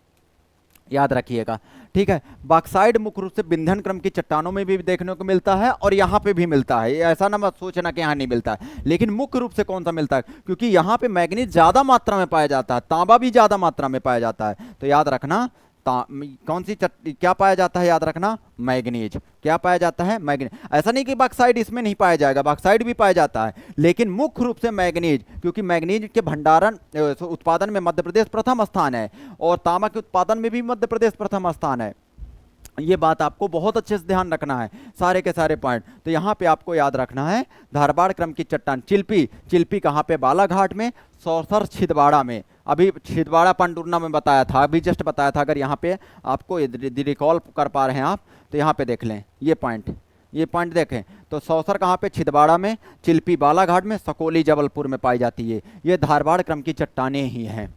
याद रखिएगा, ठीक है। बॉक्साइड मुख्य रूप से विंध्य क्रम की चट्टानों में भी देखने को मिलता है और यहाँ पे भी मिलता है। ऐसा ना मत सोचना कि यहाँ नहीं मिलता है, लेकिन मुख्य रूप से कौन सा मिलता है? क्योंकि यहाँ पे मैग्नीज ज्यादा मात्रा में पाया जाता है, तांबा भी ज्यादा मात्रा में पाया जाता है। तो याद रखना क्या पाया जाता है? याद रखना, मैग्नीज। क्या पाया जाता है? मैग्नीज। ऐसा नहीं कि बॉक्साइड इसमें नहीं पाया जाएगा, बॉक्साइड भी पाया जाता है, लेकिन मुख्य रूप से मैग्नीज, क्योंकि मैग्नीज के भंडारण उत्पादन में मध्य प्रदेश प्रथम स्थान है और तांबा के उत्पादन में भी मध्य प्रदेश प्रथम स्थान है। ये बात आपको बहुत अच्छे से ध्यान रखना है, सारे के सारे पॉइंट। तो यहाँ पे आपको याद रखना है धारबाड़ क्रम की चट्टान चिल्पी कहाँ पे? बालाघाट में, सौसर छिंदवाड़ा में। अभी छिंदवाड़ा पंडुरना में बताया था, अभी जस्ट बताया था। अगर यहाँ पे आपको रिकॉल कर पा रहे हैं आप तो यहाँ पे देख लें ये पॉइंट देखें तो सौसर कहाँ पे? छिंदवाड़ा में, चिल्पी बालाघाट में, सकोली जबलपुर में पाई जाती है। ये धारबाड़ क्रम की चट्टानें ही हैं,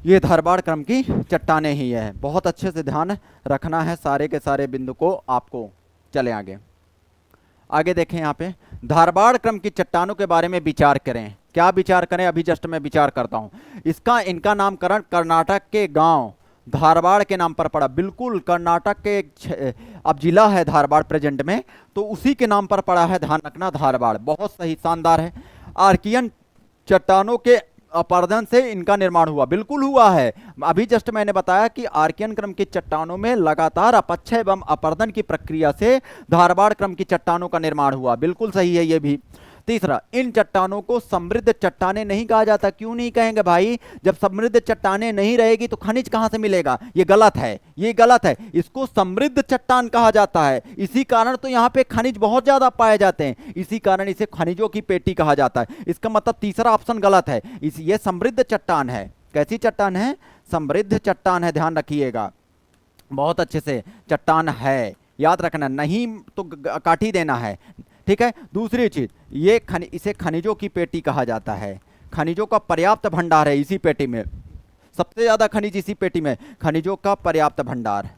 ये धारबाड़ क्रम की चट्टानें ही है। बहुत अच्छे से ध्यान रखना है सारे के सारे बिंदु को आपको। चले आगे देखें। यहाँ पे धारबाड़ क्रम की चट्टानों के बारे में विचार करें। क्या विचार करें? अभी जस्ट मैं विचार करता हूं। इनका नामकरण कर्नाटक के गांव धारबाड़ के नाम पर पड़ा। बिल्कुल कर्नाटक के अब जिला है धारबाड़ प्रेजेंट में, तो उसी के नाम पर पड़ा है। ध्यान रखना, धारबाड़। बहुत सही, शानदार है। आर्कियन चट्टानों के अपरदन से इनका निर्माण हुआ। बिल्कुल हुआ है। अभी जस्ट मैंने बताया कि आर्कियन क्रम की चट्टानों में लगातार अपक्षय एवं अपरदन की प्रक्रिया से धारबाड़ क्रम की चट्टानों का निर्माण हुआ। बिल्कुल सही है ये भी। तीसरा, इन चट्टानों को समृद्ध चट्टानें नहीं कहा जाता। क्यों नहीं कहेंगे भाई? जब समृद्ध चट्टानें नहीं रहेगी तो खनिज कहां से मिलेगा? ये गलत है, ये गलत है। इसको समृद्ध चट्टान कहा जाता है। इसी कारण तो यहाँ पे खनिज बहुत ज्यादा पाए जाते हैं, इसी कारण इसे खनिजों की पेटी कहा जाता है। इसका मतलब तीसरा ऑप्शन गलत है। ये समृद्ध चट्टान है। कैसी चट्टान है? समृद्ध चट्टान है। ध्यान रखिएगा बहुत अच्छे से, चट्टान है, याद रखना, नहीं तो काटी देना है, ठीक है। दूसरी चीज, इसे खनिजों की पेटी कहा जाता है। खनिजों का पर्याप्त भंडार है इसी पेटी में, सबसे ज्यादा खनिज इसी पेटी में। खनिजों का पर्याप्त भंडार,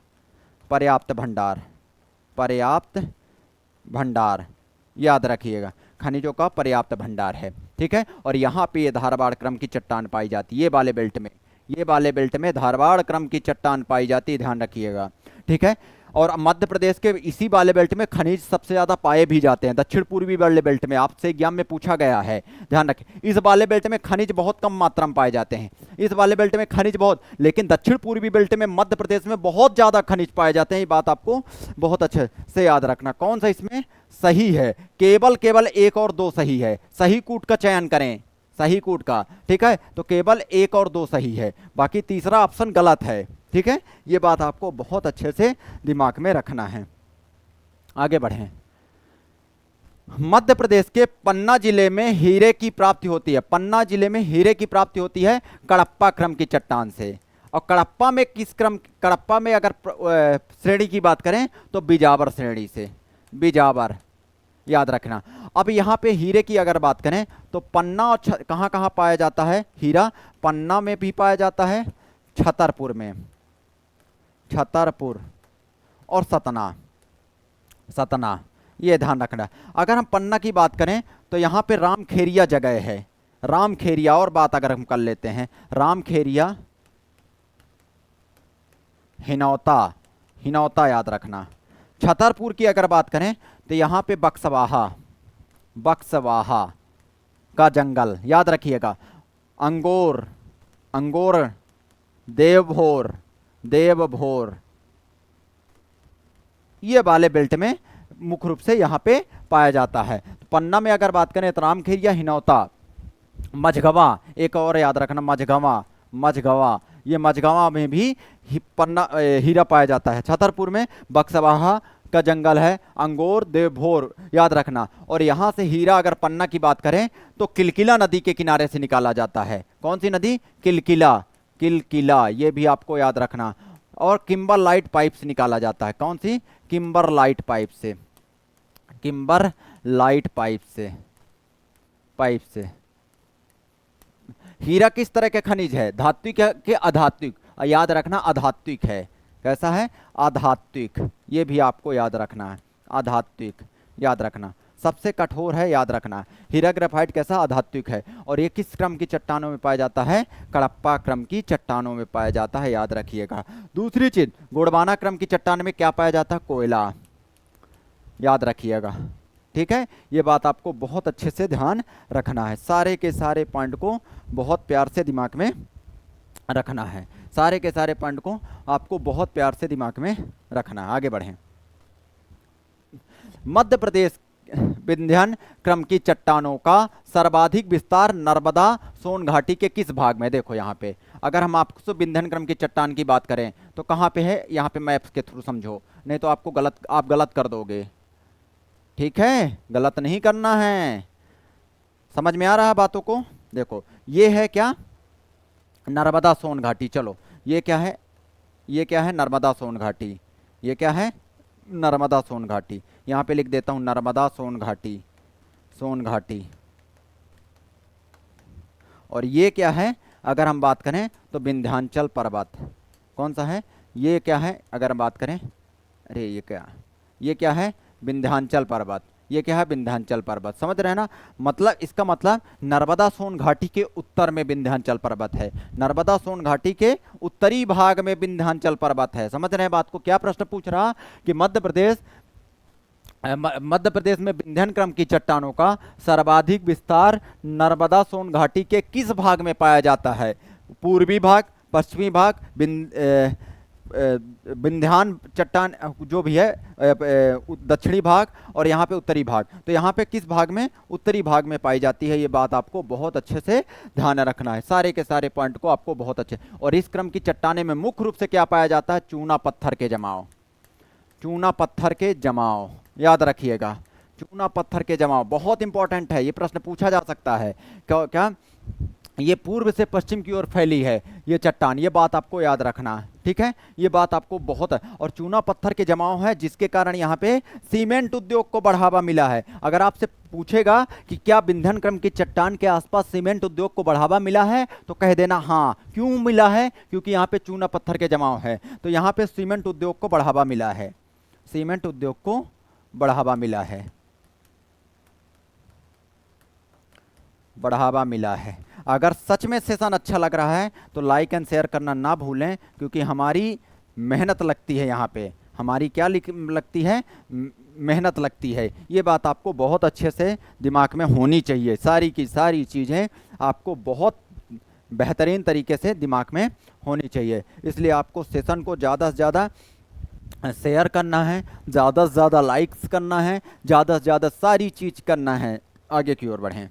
याद रखिएगा, खनिजों का पर्याप्त भंडार है, ठीक है। और यहाँ पे ये धारबाड़ क्रम की चट्टान पाई जाती है। ये वाले बेल्ट में धारबाड़ क्रम की चट्टान पाई जाती है, ध्यान रखिएगा, ठीक है। और मध्य प्रदेश के इसी वाले बेल्ट में खनिज सबसे ज्यादा पाए भी जाते हैं। दक्षिण पूर्वी वाले बेल्ट में आपसे एग्जाम में पूछा गया है, ध्यान रखें। इस वाले बेल्ट में खनिज बहुत कम मात्रा में पाए जाते हैं, इस वाले बेल्ट में खनिज बहुत, लेकिन दक्षिण पूर्वी बेल्ट में मध्य प्रदेश में बहुत ज्यादा खनिज पाए जाते हैं। ये बात आपको बहुत अच्छे से याद रखना। कौन सा इसमें सही है? केवल 1 और 2 सही है। सही कूट का चयन करें, सही कूट का, ठीक है। तो केवल 1 और 2 सही है, बाकी तीसरा ऑप्शन गलत है, ठीक है। ये बात आपको बहुत अच्छे से दिमाग में रखना है। आगे बढ़ें। मध्य प्रदेश के पन्ना जिले में हीरे की प्राप्ति होती है। पन्ना जिले में हीरे की प्राप्ति होती है कड़प्पा क्रम की चट्टान से। और कड़प्पा में अगर श्रेणी की बात करें तो बिजावर श्रेणी से, बिजावर, याद रखना। अब यहाँ पे हीरे की अगर बात करें तो पन्ना और कहाँ कहाँ पाया जाता है हीरा? पन्ना में भी पाया जाता है, छतरपुर में, छतरपुर और सतना, ये ध्यान रखना। अगर हम पन्ना की बात करें तो यहाँ पे रामखेरिया जगह है, रामखेरिया। और बात अगर हम कर लेते हैं, रामखेरिया, हिनौता, याद रखना। छतरपुर की अगर बात करें तो यहाँ पे बक्सवाहा का जंगल, याद रखिएगा। अंगोर, देवभोर, ये वाले बेल्ट में मुख्य रूप से यहाँ पे पाया जाता है। तो पन्ना में अगर बात करें तो रामखेरिया, हिनौता, मझगवा, एक और याद रखना, मझगवा, ये मझगवा में भी पन्ना हीरा पाया जाता है। छतरपुर में बक्सवाहा, का जंगल है, अंगोर देवभोर, याद रखना। और यहाँ से हीरा अगर पन्ना की बात करें तो किलकिला नदी के किनारे से निकाला जाता है। कौन सी नदी? किलकिला, किलकिला, ये भी आपको याद रखना। और किम्बरलाइट पाइप से निकाला जाता है। कौन सी? किम्बरलाइट पाइप से, किम्बरलाइट पाइप से, पाइप से। हीरा किस तरह के खनिज है? धात्विक है कि अधात्विक? याद रखना अधात्विक है। कैसा है? अधात्विक, ये भी आपको याद रखना है, अधात्विक, याद रखना। सबसे कठोर है, याद रखना। हीरा ग्रेफाइट कैसा? अधात्विक है। और ये किस क्रम की चट्टानों में पाया जाता है? कडप्पा क्रम की चट्टानों में पाया जाता है, याद रखिएगा। दूसरी चीज, गोंडवाना क्रम की चट्टान में क्या पाया जाता है? कोयला, याद रखिएगा। ठीक है, ये बात आपको बहुत अच्छे से ध्यान रखना है। सारे के सारे पॉइंट को बहुत प्यार से दिमाग में रखना है। सारे के सारे पॉइंट को आपको बहुत प्यार से दिमाग में रखना है। आगे बढ़ें। मध्य प्रदेश विंध्यान क्रम की चट्टानों का सर्वाधिक विस्तार नर्मदा सोन घाटी के किस भाग में? देखो यहाँ पे अगर हम आपको विंध्यान क्रम की चट्टान की बात करें तो कहाँ पे है? यहाँ पे मैप्स के थ्रू समझो, नहीं तो आपको आप गलत कर दोगे। ठीक है, गलत नहीं करना है। समझ में आ रहा है बातों को? देखो ये है क्या? नर्मदा सोन घाटी। चलो ये क्या है? ये क्या है? नर्मदा सोन घाटी। ये क्या है? नर्मदा सोन घाटी। यहाँ पे लिख देता हूँ नर्मदा सोन घाटी, सोन घाटी। और ये क्या है? अगर हम बात करें तो विंध्याचल पर्वत। कौन सा है? ये क्या है अगर हम बात करें? अरे ये क्या है? विंध्याचल पर्वत। ये क्या है? विंध्याचल पर्वत। समझ रहे हैं ना? मतलब इसका मतलब नर्मदा सोन घाटी के उत्तर में विंध्याचल पर्वत है, नर्मदा सोन घाटी के उत्तरी भाग में विंध्याचल पर्वत है। समझ रहे हैं बात को? क्या प्रश्न पूछ रहा कि मध्य प्रदेश में विंध्यान क्रम की चट्टानों का सर्वाधिक विस्तार नर्मदा सोन घाटी के किस भाग में पाया जाता है? पूर्वी भाग, पश्चिमी भाग, विंध्यान चट्टान जो भी है, दक्षिणी भाग, और यहाँ पे उत्तरी भाग। तो यहाँ पे किस भाग में? उत्तरी भाग में पाई जाती है। ये बात आपको बहुत अच्छे से ध्यान रखना है। सारे के सारे पॉइंट को आपको बहुत अच्छे। और इस क्रम की चट्टाने में मुख्य रूप से क्या पाया जाता है? चूना पत्थर के जमाव, चूना पत्थर के जमाव, याद रखिएगा। चूना पत्थर के जमाव बहुत इंपॉर्टेंट है, ये प्रश्न पूछा जा सकता है। क्या ये पूर्व से पश्चिम की ओर फैली है ये चट्टान? ये बात आपको याद रखना है। ठीक है, ये बात आपको बहुत है। और चूना पत्थर के जमाव है जिसके कारण यहाँ पे सीमेंट उद्योग को बढ़ावा मिला है। अगर आपसे पूछेगा कि क्या विंध्यान क्रम की चट्टान के आसपास सीमेंट उद्योग को बढ़ावा मिला है, तो कह देना हाँ। क्यों मिला है? क्योंकि यहाँ पे चूना पत्थर के जमाव है, तो यहाँ पे सीमेंट उद्योग को बढ़ावा मिला है, सीमेंट उद्योग को बढ़ावा मिला है, बढ़ावा मिला है। अगर सच में सेशन अच्छा लग रहा है तो लाइक एंड शेयर करना ना भूलें, क्योंकि हमारी मेहनत लगती है यहाँ पे। हमारी क्या लगती है? मेहनत लगती है। ये बात आपको बहुत अच्छे से दिमाग में होनी चाहिए। सारी की सारी चीज़ें आपको बहुत बेहतरीन तरीके से दिमाग में होनी चाहिए। इसलिए आपको सेशन को ज़्यादा से ज़्यादा शेयर करना है, ज़्यादा से ज़्यादा लाइक्स करना है, ज़्यादा से ज़्यादा सारी चीज़ करना है। आगे की ओर बढ़ें।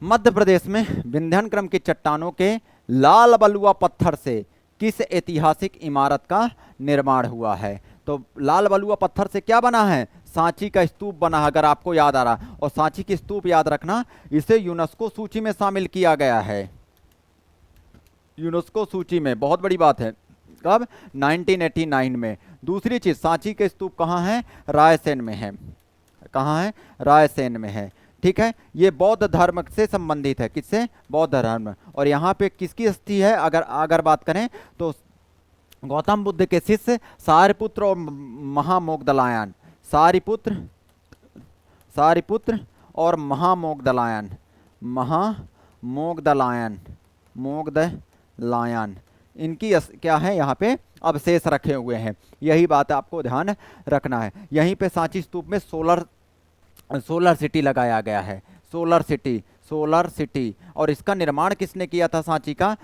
मध्य प्रदेश में विंध्यान क्रम की चट्टानों के लाल बलुआ पत्थर से किस ऐतिहासिक इमारत का निर्माण हुआ है? तो लाल बलुआ पत्थर से क्या बना है? सांची का स्तूप बना है, अगर आपको याद आ रहा। और सांची की स्तूप याद रखना, इसे यूनेस्को सूची में शामिल किया गया है, यूनेस्को सूची में। बहुत बड़ी बात है। कब? 1989 में। दूसरी चीज, सांची के स्तूप कहाँ है? रायसेन में है। कहाँ है? रायसेन में है। ठीक है, ये बौद्ध धर्म से संबंधित है। किससे? बौद्ध धर्म। और यहाँ पे किसकी अस्थि है अगर बात करें तो गौतम बुद्ध के शिष्य सारिपुत्र और महामोगदलायन, सारिपुत्र और मोगदलायन, इनकी क्या है? यहाँ पे अवशेष रखे हुए हैं। यही बात आपको ध्यान रखना है। यहीं पे सांची स्तूप में सोलर सिटी लगाया गया है, सोलर सिटी। और इसका निर्माण किसने किया था? सांची का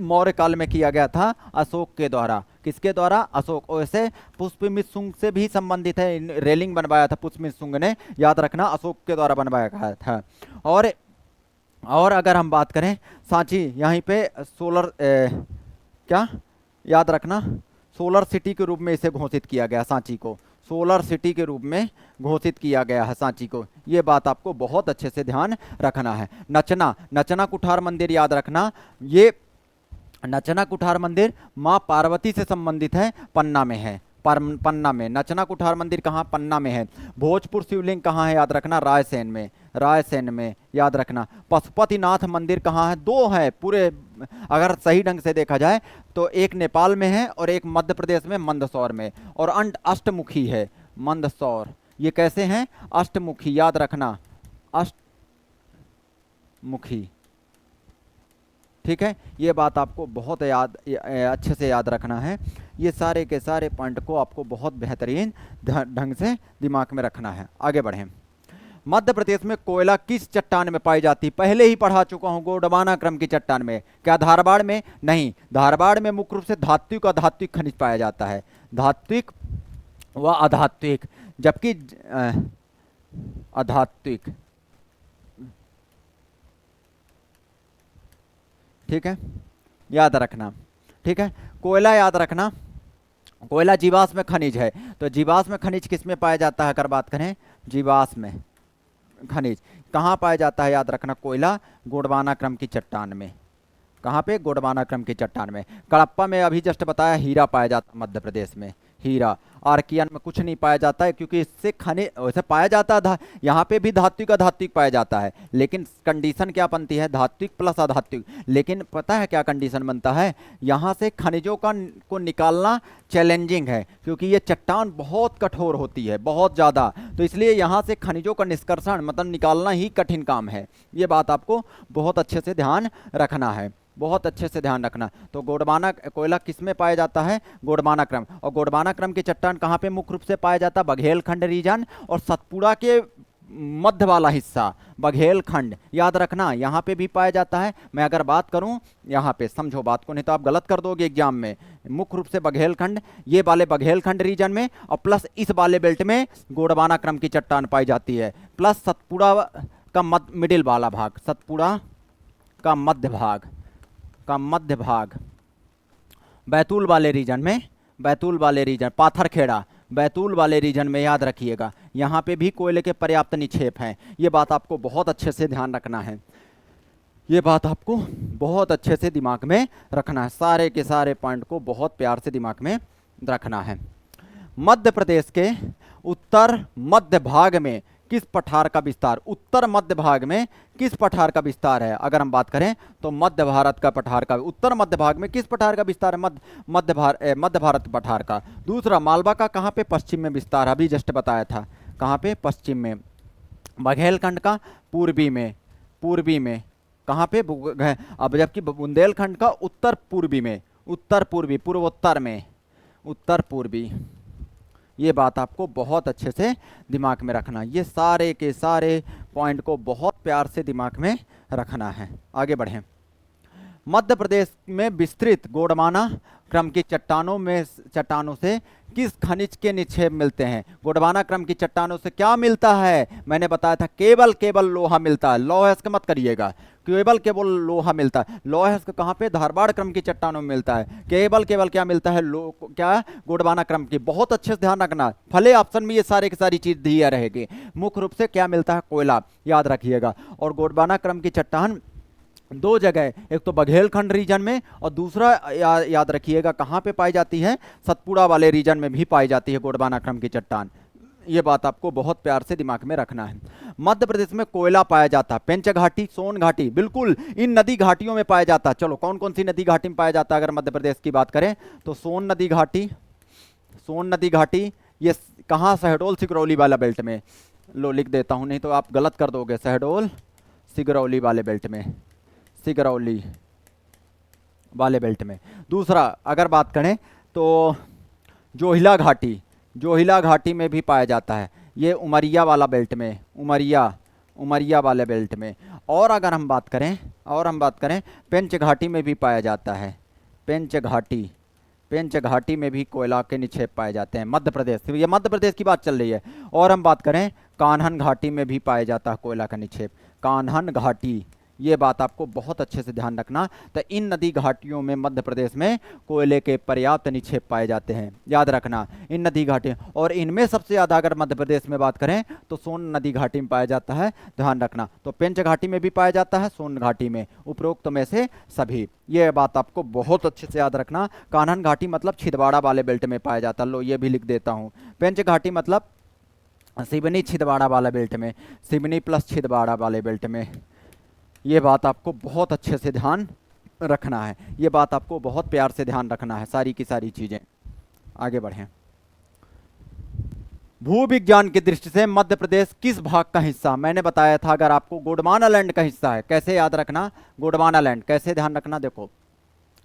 मौर्य काल में किया गया था, अशोक के द्वारा। किसके द्वारा? अशोक। वैसे पुष्पमित्र शुंग से भी संबंधित है, रेलिंग बनवाया था पुष्पमित्र शुंग ने, याद रखना, अशोक के द्वारा बनवाया गया था। और अगर हम बात करें सांची, यहीं पे सोलर क्या याद रखना, सोलर सिटी के रूप में इसे घोषित किया गया, सांची को सोलर सिटी के रूप में घोषित किया गया है सांची को। ये बात आपको बहुत अच्छे से ध्यान रखना है। नचना, नचना कुठार मंदिर याद रखना, ये नचना कुठार मंदिर माँ पार्वती से संबंधित है, पन्ना में है, पन्ना में। नचना कुठार मंदिर कहाँ? पन्ना में है। भोजपुर शिवलिंग कहाँ है? याद रखना, रायसेन में, रायसेन में याद रखना। पशुपतिनाथ मंदिर कहाँ है? दो है पूरे, अगर सही ढंग से देखा जाए तो एक नेपाल में है और एक मध्य प्रदेश में मंदसौर में, और अष्टमुखी है मंदसौर। ये कैसे हैं? अष्टमुखी, याद रखना, अष्टमुखी, ठीक है। ये बात आपको बहुत अच्छे से याद रखना है। ये सारे के सारे पॉइंट को आपको बहुत बेहतरीन ढंग से दिमाग में रखना है। आगे बढ़ें। मध्य प्रदेश में कोयला किस चट्टान में पाई जाती? पहले ही पढ़ा चुका हूं, गोंडवाना क्रम की चट्टान में। क्या धारवाड़ में? नहीं, धारवाड़ में मुख्य रूप से धात्विक और अधात्विक खनिज पाया जाता है, धात्विक व अधात्विक, जबकि अधात्विक, ठीक है, याद रखना, ठीक है। कोयला याद रखना, कोयला जीवाश्म खनिज है। तो जीवाश्म खनिज किस में पाया जाता है? अगर बात करें जीवाश्म खनिज कहाँ पाया जाता है? याद रखना, कोयला गोंडवाना क्रम की चट्टान में। कहाँ पे? गोंडवाना क्रम की चट्टान में। कडप्पा में अभी जस्ट बताया हीरा पाया जाता है मध्य प्रदेश में, हीरा। आर्कियन में कुछ नहीं पाया जाता है, क्योंकि इससे खनिज वैसे पाया जाता है, यहाँ पे भी धात्विक अधात्विक पाया जाता है, लेकिन कंडीशन क्या बनती है? धात्विक प्लस अधात्विक। लेकिन पता है क्या कंडीशन बनता है? यहाँ से खनिजों को निकालना चैलेंजिंग है, क्योंकि ये चट्टान बहुत कठोर होती है, बहुत ज़्यादा, तो इसलिए यहाँ से खनिजों का निष्कर्षण मतलब निकालना ही कठिन काम है। ये बात आपको बहुत अच्छे से ध्यान रखना है, बहुत अच्छे से ध्यान रखना। तो गोंडवाना कोयला किस में पाया जाता है? गोंडवाना क्रम। और गोंडवाना क्रम की चट्टान कहाँ पे मुख्य रूप से पाया जाता है? बघेलखंड रीजन और सतपुड़ा के मध्य वाला हिस्सा, बघेलखंड, याद रखना, यहाँ पे भी पाया जाता है। मैं अगर बात करूँ यहाँ पे, समझो बात को, नहीं तो आप गलत कर दोगे एग्जाम में। मुख्य रूप से बघेलखंड, ये वाले बघेलखंड रीजन में, और प्लस इस वाले बेल्ट में गोंडवाना क्रम की चट्टान पाई जाती है, प्लस सतपुड़ा का मिडिल वाला भाग, सतपुड़ा का मध्य भाग, का मध्य भाग, बैतूल वाले रीजन में, बैतूल वाले रीजन, पाथरखेड़ा, बैतूल वाले रीजन में, याद रखिएगा। यहाँ पे भी कोयले के पर्याप्त निक्षेप हैं। ये बात आपको बहुत अच्छे से ध्यान रखना है, ये बात आपको बहुत अच्छे से दिमाग में रखना है। सारे के सारे पॉइंट को बहुत प्यार से दिमाग में रखना है। मध्य प्रदेश के उत्तर मध्य भाग में किस पठार का विस्तार? उत्तर मध्य भाग में किस पठार का विस्तार है? अगर हम बात करें तो मध्य भारत का पठार का, उत्तर मध्य भाग में किस पठार का विस्तार है? मध्य भारत पठार का। दूसरा, मालवा का कहाँ पे पश्चिम में विस्तार? अभी जस्ट बताया था, कहाँ पे? पश्चिम में। बघेलखंड का पूर्वी में, पूर्वी में कहाँ पे? अब जबकि बुंदेलखंड का उत्तर पूर्वी में, उत्तर पूर्वी, पूर्वोत्तर में, उत्तर पूर्वी। ये बात आपको बहुत अच्छे से दिमाग में रखना, ये सारे के सारे पॉइंट को बहुत प्यार से दिमाग में रखना है। आगे बढ़ें। मध्य प्रदेश में विस्तृत गोंडवाना क्रम की चट्टानों से किस खनिज के निक्षेप मिलते हैं? गोंडवाना क्रम की चट्टानों से क्या मिलता है? मैंने बताया था केवल लोहा मिलता है। लौह का मत करिएगा, केवल लोहा मिलता है। लौह कहाँ पे? धारवाड़ क्रम की चट्टानों में मिलता है। केवल क्या मिलता है? क्या? गोंडवाना क्रम की। बहुत अच्छे से ध्यान रखना, फले ऑप्शन में ये सारे की सारी चीज दिया रहेगी। मुख्य रूप से क्या मिलता है? कोयला, याद रखिएगा। और गोंडवाना क्रम की चट्टान दो जगह, एक तो बघेलखंड रीजन में, और दूसरा याद रखिएगा कहाँ पे पाई जाती है? सतपुड़ा वाले रीजन में भी पाई जाती है गोंडवाना क्रम की चट्टान। ये बात आपको बहुत प्यार से दिमाग में रखना है। मध्य प्रदेश में कोयला पाया जाता है पेंच घाटी, सोन घाटी, बिल्कुल इन नदी घाटियों में पाया जाता है। चलो कौन कौन सी नदी घाटी में पाया जाता है? अगर मध्य प्रदेश की बात करें तो सोन नदी घाटी, सोन नदी घाटी, ये कहाँ? शहडोल सिगरौली वाला बेल्ट में। लो लिख देता हूँ, नहीं तो आप गलत कर दोगे। शहडोल सिगरौली वाले बेल्ट में, सिगरौली वाले बेल्ट में। दूसरा अगर बात करें तो जोहिला घाटी, जोहिला घाटी में भी पाया जाता है, ये उमरिया वाला बेल्ट में, उमरिया वाले बेल्ट में। और अगर हम बात करें पेंच घाटी में भी पाया जाता है, पेंच घाटी में भी कोयला के निक्षेप पाए जाते हैं मध्य प्रदेश, ये मध्य प्रदेश की बात चल रही है। और हम बात करें कान्हन घाटी में भी पाया जाता है कोयला का निक्षेप, कान्हन घाटी, ये बात आपको बहुत अच्छे से ध्यान रखना। तो इन नदी घाटियों में मध्य प्रदेश में कोयले के पर्याप्त निक्षेप पाए जाते हैं, याद रखना इन नदी घाटियों। और इनमें सबसे ज़्यादा अगर मध्य प्रदेश में बात करें तो सोन नदी घाटी में पाया जाता है, ध्यान रखना। तो पेंच घाटी में भी पाया जाता है, सोन घाटी में, उपरोक्त में से सभी। ये बात आपको बहुत अच्छे से याद रखना। कान्हन घाटी मतलब छिंदवाड़ा वाले बेल्ट में पाया जाता है, लो ये भी लिख देता हूँ। पेंच घाटी मतलब सिवनी छिंदवाड़ा वाला बेल्ट में, सिवनी प्लस छिंदवाड़ा वाले बेल्ट में। ये बात आपको बहुत अच्छे से ध्यान रखना है, ये बात आपको बहुत प्यार से ध्यान रखना है, सारी की सारी चीज़ें। आगे बढ़ें। भू विज्ञान की दृष्टि से मध्य प्रदेश किस भाग का हिस्सा? मैंने बताया था अगर आपको गोंडवाना लैंड का हिस्सा है। कैसे याद रखना गोंडवाना लैंड, कैसे ध्यान रखना, देखो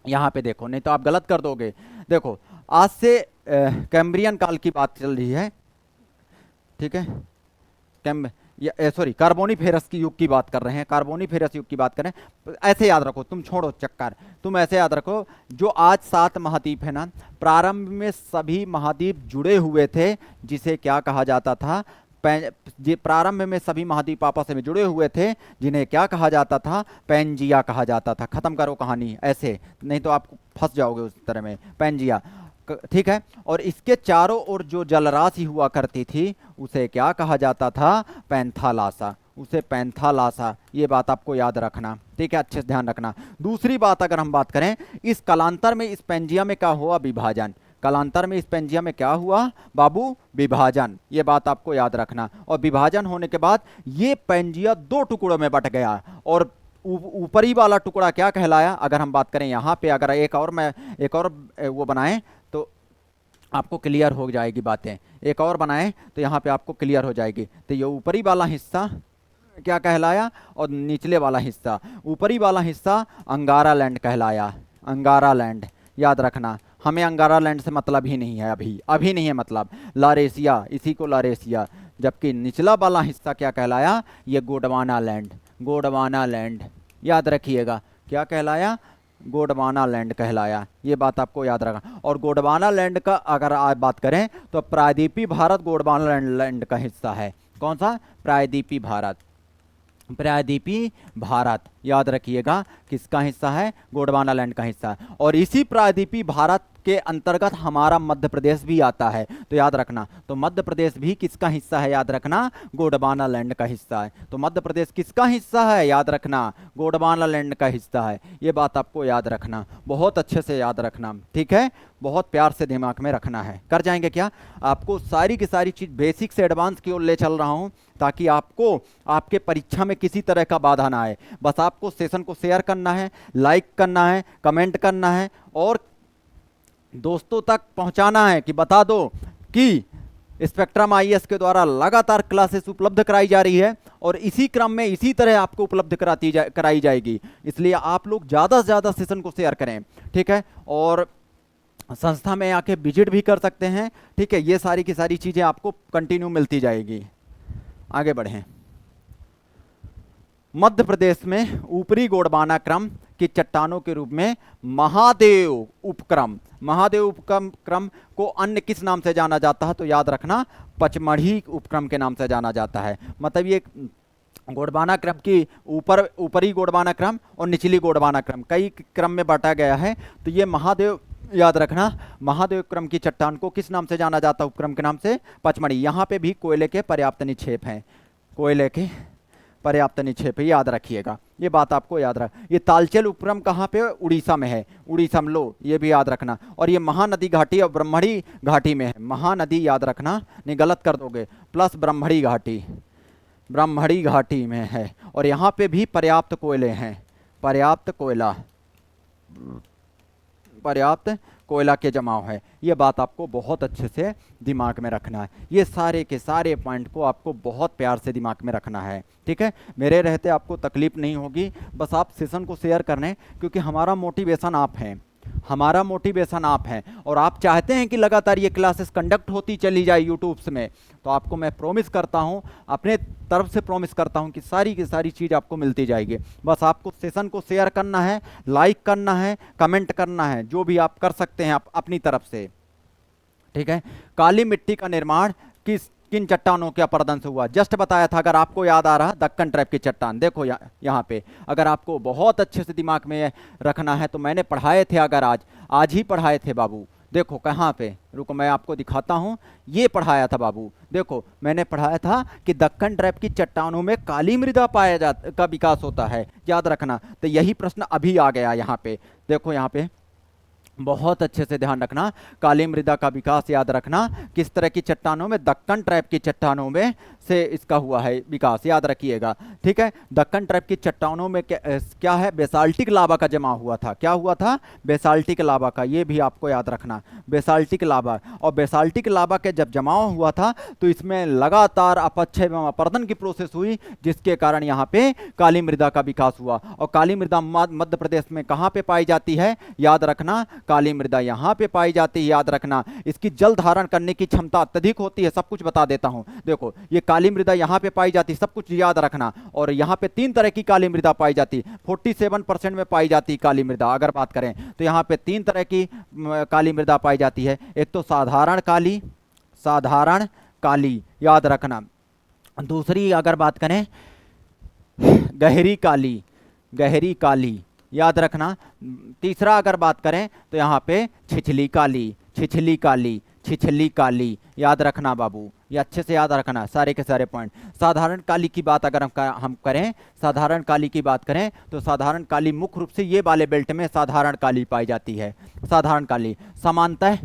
यहाँ पे देखो, नहीं तो आप गलत कर दोगे। देखो आज से कैम्ब्रियन काल की बात चल रही है, ठीक है, सॉरी कार्बोनीफेरस की युग की बात कर रहे हैं, कार्बोनीफेरस युग की बात करें। ऐसे याद रखो, तुम छोड़ो चक्कर, तुम ऐसे याद रखो, जो आज 7 महाद्वीप है ना, प्रारंभ में सभी महाद्वीप जुड़े हुए थे, जिसे क्या कहा जाता था, प्रारंभ में सभी महाद्वीप आपस में जुड़े हुए थे, जिन्हें क्या कहा जाता था, पैंजिया कहा जाता था। खत्म करो कहानी ऐसे, नहीं तो आप फंस जाओगे उस तरह में, पैंजिया, ठीक है। और इसके चारों ओर जो जलराशि हुआ करती थी उसे क्या कहा जाता था, पैंथालासा, उसे पैंथालासा। ये बात आपको याद रखना, ठीक है, अच्छे से ध्यान रखना। दूसरी बात अगर हम बात करें, इस कालांतर में इस पैंजिया में क्या हुआ, विभाजन। कालांतर में इस पैंजिया में क्या हुआ बाबू, विभाजन। ये बात आपको याद रखना। और विभाजन होने के बाद ये पैंजिया 2 टुकड़ों में बट गया, और ऊपरी वाला टुकड़ा क्या कहलाया। अगर हम बात करें यहाँ पे, अगर एक और वो बनाएं तो आपको क्लियर हो जाएगी बातें, एक और बनाएं तो यहाँ पे आपको क्लियर हो जाएगी। तो ये ऊपरी वाला हिस्सा क्या कहलाया, और निचले वाला हिस्सा, ऊपरी वाला हिस्सा अंगारा लैंड कहलाया, अंगारा लैंड। याद रखना, हमें अंगारा लैंड से मतलब ही नहीं है, अभी नहीं है मतलब, लारेशिया, इसी को लारेशिया। जबकि निचला वाला हिस्सा क्या कहलाया, ये गोंडवाना लैंड, गोंडवाना लैंड। याद रखिएगा क्या कहलाया, गोंडवाना लैंड कहलाया। ये बात आपको याद रखना। और गोंडवाना लैंड का अगर आप बात करें तो प्रायद्वीपीय भारत गोंडवाना लैंड का हिस्सा है। कौन सा, प्रायद्वीपीय भारत, प्रायद्वीपीय भारत। याद रखिएगा किसका हिस्सा है, गोंडवाना लैंड का हिस्सा है। और इसी प्रायद्वीपीय भारत के अंतर्गत हमारा मध्य प्रदेश भी आता है, तो याद रखना। तो मध्य प्रदेश भी किसका हिस्सा है, याद रखना, गोंडवाना लैंड का हिस्सा है। तो मध्य प्रदेश किसका हिस्सा है, याद रखना, गोंडवाना लैंड का हिस्सा है। ये बात आपको याद रखना, बहुत अच्छे से याद रखना, ठीक है, बहुत प्यार से दिमाग में रखना है। कर जाएंगे क्या, आपको सारी की सारी चीज बेसिक से एडवांस की ओर ले चल रहा हूं, ताकि आपको आपके परीक्षा में किसी तरह का बाधा ना आए। बस आपको सेशन को शेयर करना है, लाइक करना है, कमेंट करना है, और दोस्तों तक पहुंचाना है कि बता दो कि स्पेक्ट्रम आईएएस के द्वारा लगातार क्लासेस उपलब्ध कराई जा रही है, और इसी क्रम में इसी तरह आपको उपलब्ध कराई जाएगी। इसलिए आप लोग ज़्यादा से ज़्यादा सेशन को शेयर करें, ठीक है। और संस्था में आके विजिट भी कर सकते हैं, ठीक है। ये सारी की सारी चीज़ें आपको कंटिन्यू मिलती जाएगी। आगे बढ़ें। मध्य प्रदेश में ऊपरी गोंडवाना क्रम की चट्टानों के रूप में महादेव उपक्रम, महादेव उपक्रम को अन्य किस नाम से जाना जाता है, तो याद रखना, पचमढ़ी उपक्रम के नाम से जाना जाता है। मतलब ये गोंडवाना क्रम की ऊपरी गोंडवाना क्रम और निचली गोंडवाना क्रम कई क्रम में बांटा गया है। तो ये महादेव, याद रखना, महादेव क्रम की चट्टान को किस नाम से जाना जाता है, उपक्रम के नाम से पचमढ़ी। यहाँ पे भी कोयले के पर्याप्त निक्षेप हैं, कोयले के पर्याप्त निक्षेप, याद रखिएगा, ये बात आपको याद रख। ये तालचेल उपक्रम कहाँ पे, उड़ीसा में है, उड़ीसा में, लो ये भी याद रखना। और ये महानदी घाटी और ब्रह्मणी घाटी में है, महानदी याद रखना, नहीं गलत कर दोगे, प्लस ब्रह्मणी घाटी, ब्रह्मणी घाटी में है। और यहाँ पे भी पर्याप्त कोयले हैं, पर्याप्त कोयला, पर्याप्त कोयला के जमाव है। ये बात आपको बहुत अच्छे से दिमाग में रखना है। ये सारे के सारे पॉइंट को आपको बहुत प्यार से दिमाग में रखना है, ठीक है। मेरे रहते आपको तकलीफ नहीं होगी, बस आप सेशन को शेयर करने, क्योंकि हमारा मोटिवेशन आप हैं, हमारा मोटिवेशन आप हैं। और आप चाहते हैं कि लगातार ये क्लासेस कंडक्ट होती चली जाए यूट्यूब में, तो आपको मैं प्रॉमिस करता हूं, अपने तरफ से प्रॉमिस करता हूं कि सारी की सारी चीज़ आपको मिलती जाएगी। बस आपको सेशन को शेयर करना है, लाइक करना है, कमेंट करना है, जो भी आप कर सकते हैं आप अपनी तरफ से, ठीक है। काली मिट्टी का निर्माण किस किन चट्टानों के अपरदन से हुआ? जस्ट बताया था, अगर आपको याद आ रहा, दक्कन ट्रैप की चट्टान। देखो यहाँ पे अगर आपको बहुत अच्छे से दिमाग में रखना है तो मैंने पढ़ाए थे, अगर आज ही पढ़ाए थे बाबू। देखो कहाँ पे, रुको मैं आपको दिखाता हूँ, ये पढ़ाया था बाबू। देखो मैंने पढ़ाया था कि दक्कन ट्रैप की चट्टानों में काली मृदा का विकास होता है, याद रखना। तो यही प्रश्न अभी आ गया यहाँ पे। देखो यहाँ पे बहुत अच्छे से ध्यान रखना, काली मृदा का विकास याद रखना, किस तरह की चट्टानों में? दक्कन ट्रैप की चट्टानों में से इसका हुआ है विकास, याद रखिएगा, ठीक है। दक्कन ट्रैप की चट्टानों में क्या है? बेसाल्टिक लावा का जमा हुआ था। क्या हुआ था? बेसाल्टिक लावा का, ये भी आपको याद रखना, बेसाल्टिक लावा। और बेसाल्टिक लावा के जब जमाव हुआ था तो इसमें लगातार अपक्षय एवं अपरदन की प्रोसेस हुई, जिसके कारण यहाँ पे काली मृदा का विकास हुआ। और काली मृदा मध्य प्रदेश में कहाँ पे पाई जाती है? याद रखना, काली मृदा यहाँ पे पाई जाती है, याद रखना। इसकी जल धारण करने की क्षमता अत्यधिक होती है, सब कुछ बता देता हूँ। देखो ये काली मृदा यहाँ पे पाई जाती है, सब कुछ याद रखना। और यहाँ पे 3 तरह की काली मृदा पाई जाती है, 47% में पाई जाती है काली मृदा। अगर बात करें तो यहाँ पे 3 तरह की काली मृदा पाई जाती है। एक तो साधारण काली, याद रखना। दूसरी अगर बात करें गहरी काली, याद रखना। तीसरा अगर बात करें तो यहाँ पे छिछली काली, याद रखना बाबू, ये अच्छे से याद रखना सारे के सारे पॉइंट। साधारण काली की बात अगर हम करें, साधारण काली की बात करें तो साधारण काली मुख्य रूप से ये वाले बेल्ट में साधारण काली पाई जाती है। साधारण काली सामान्यतः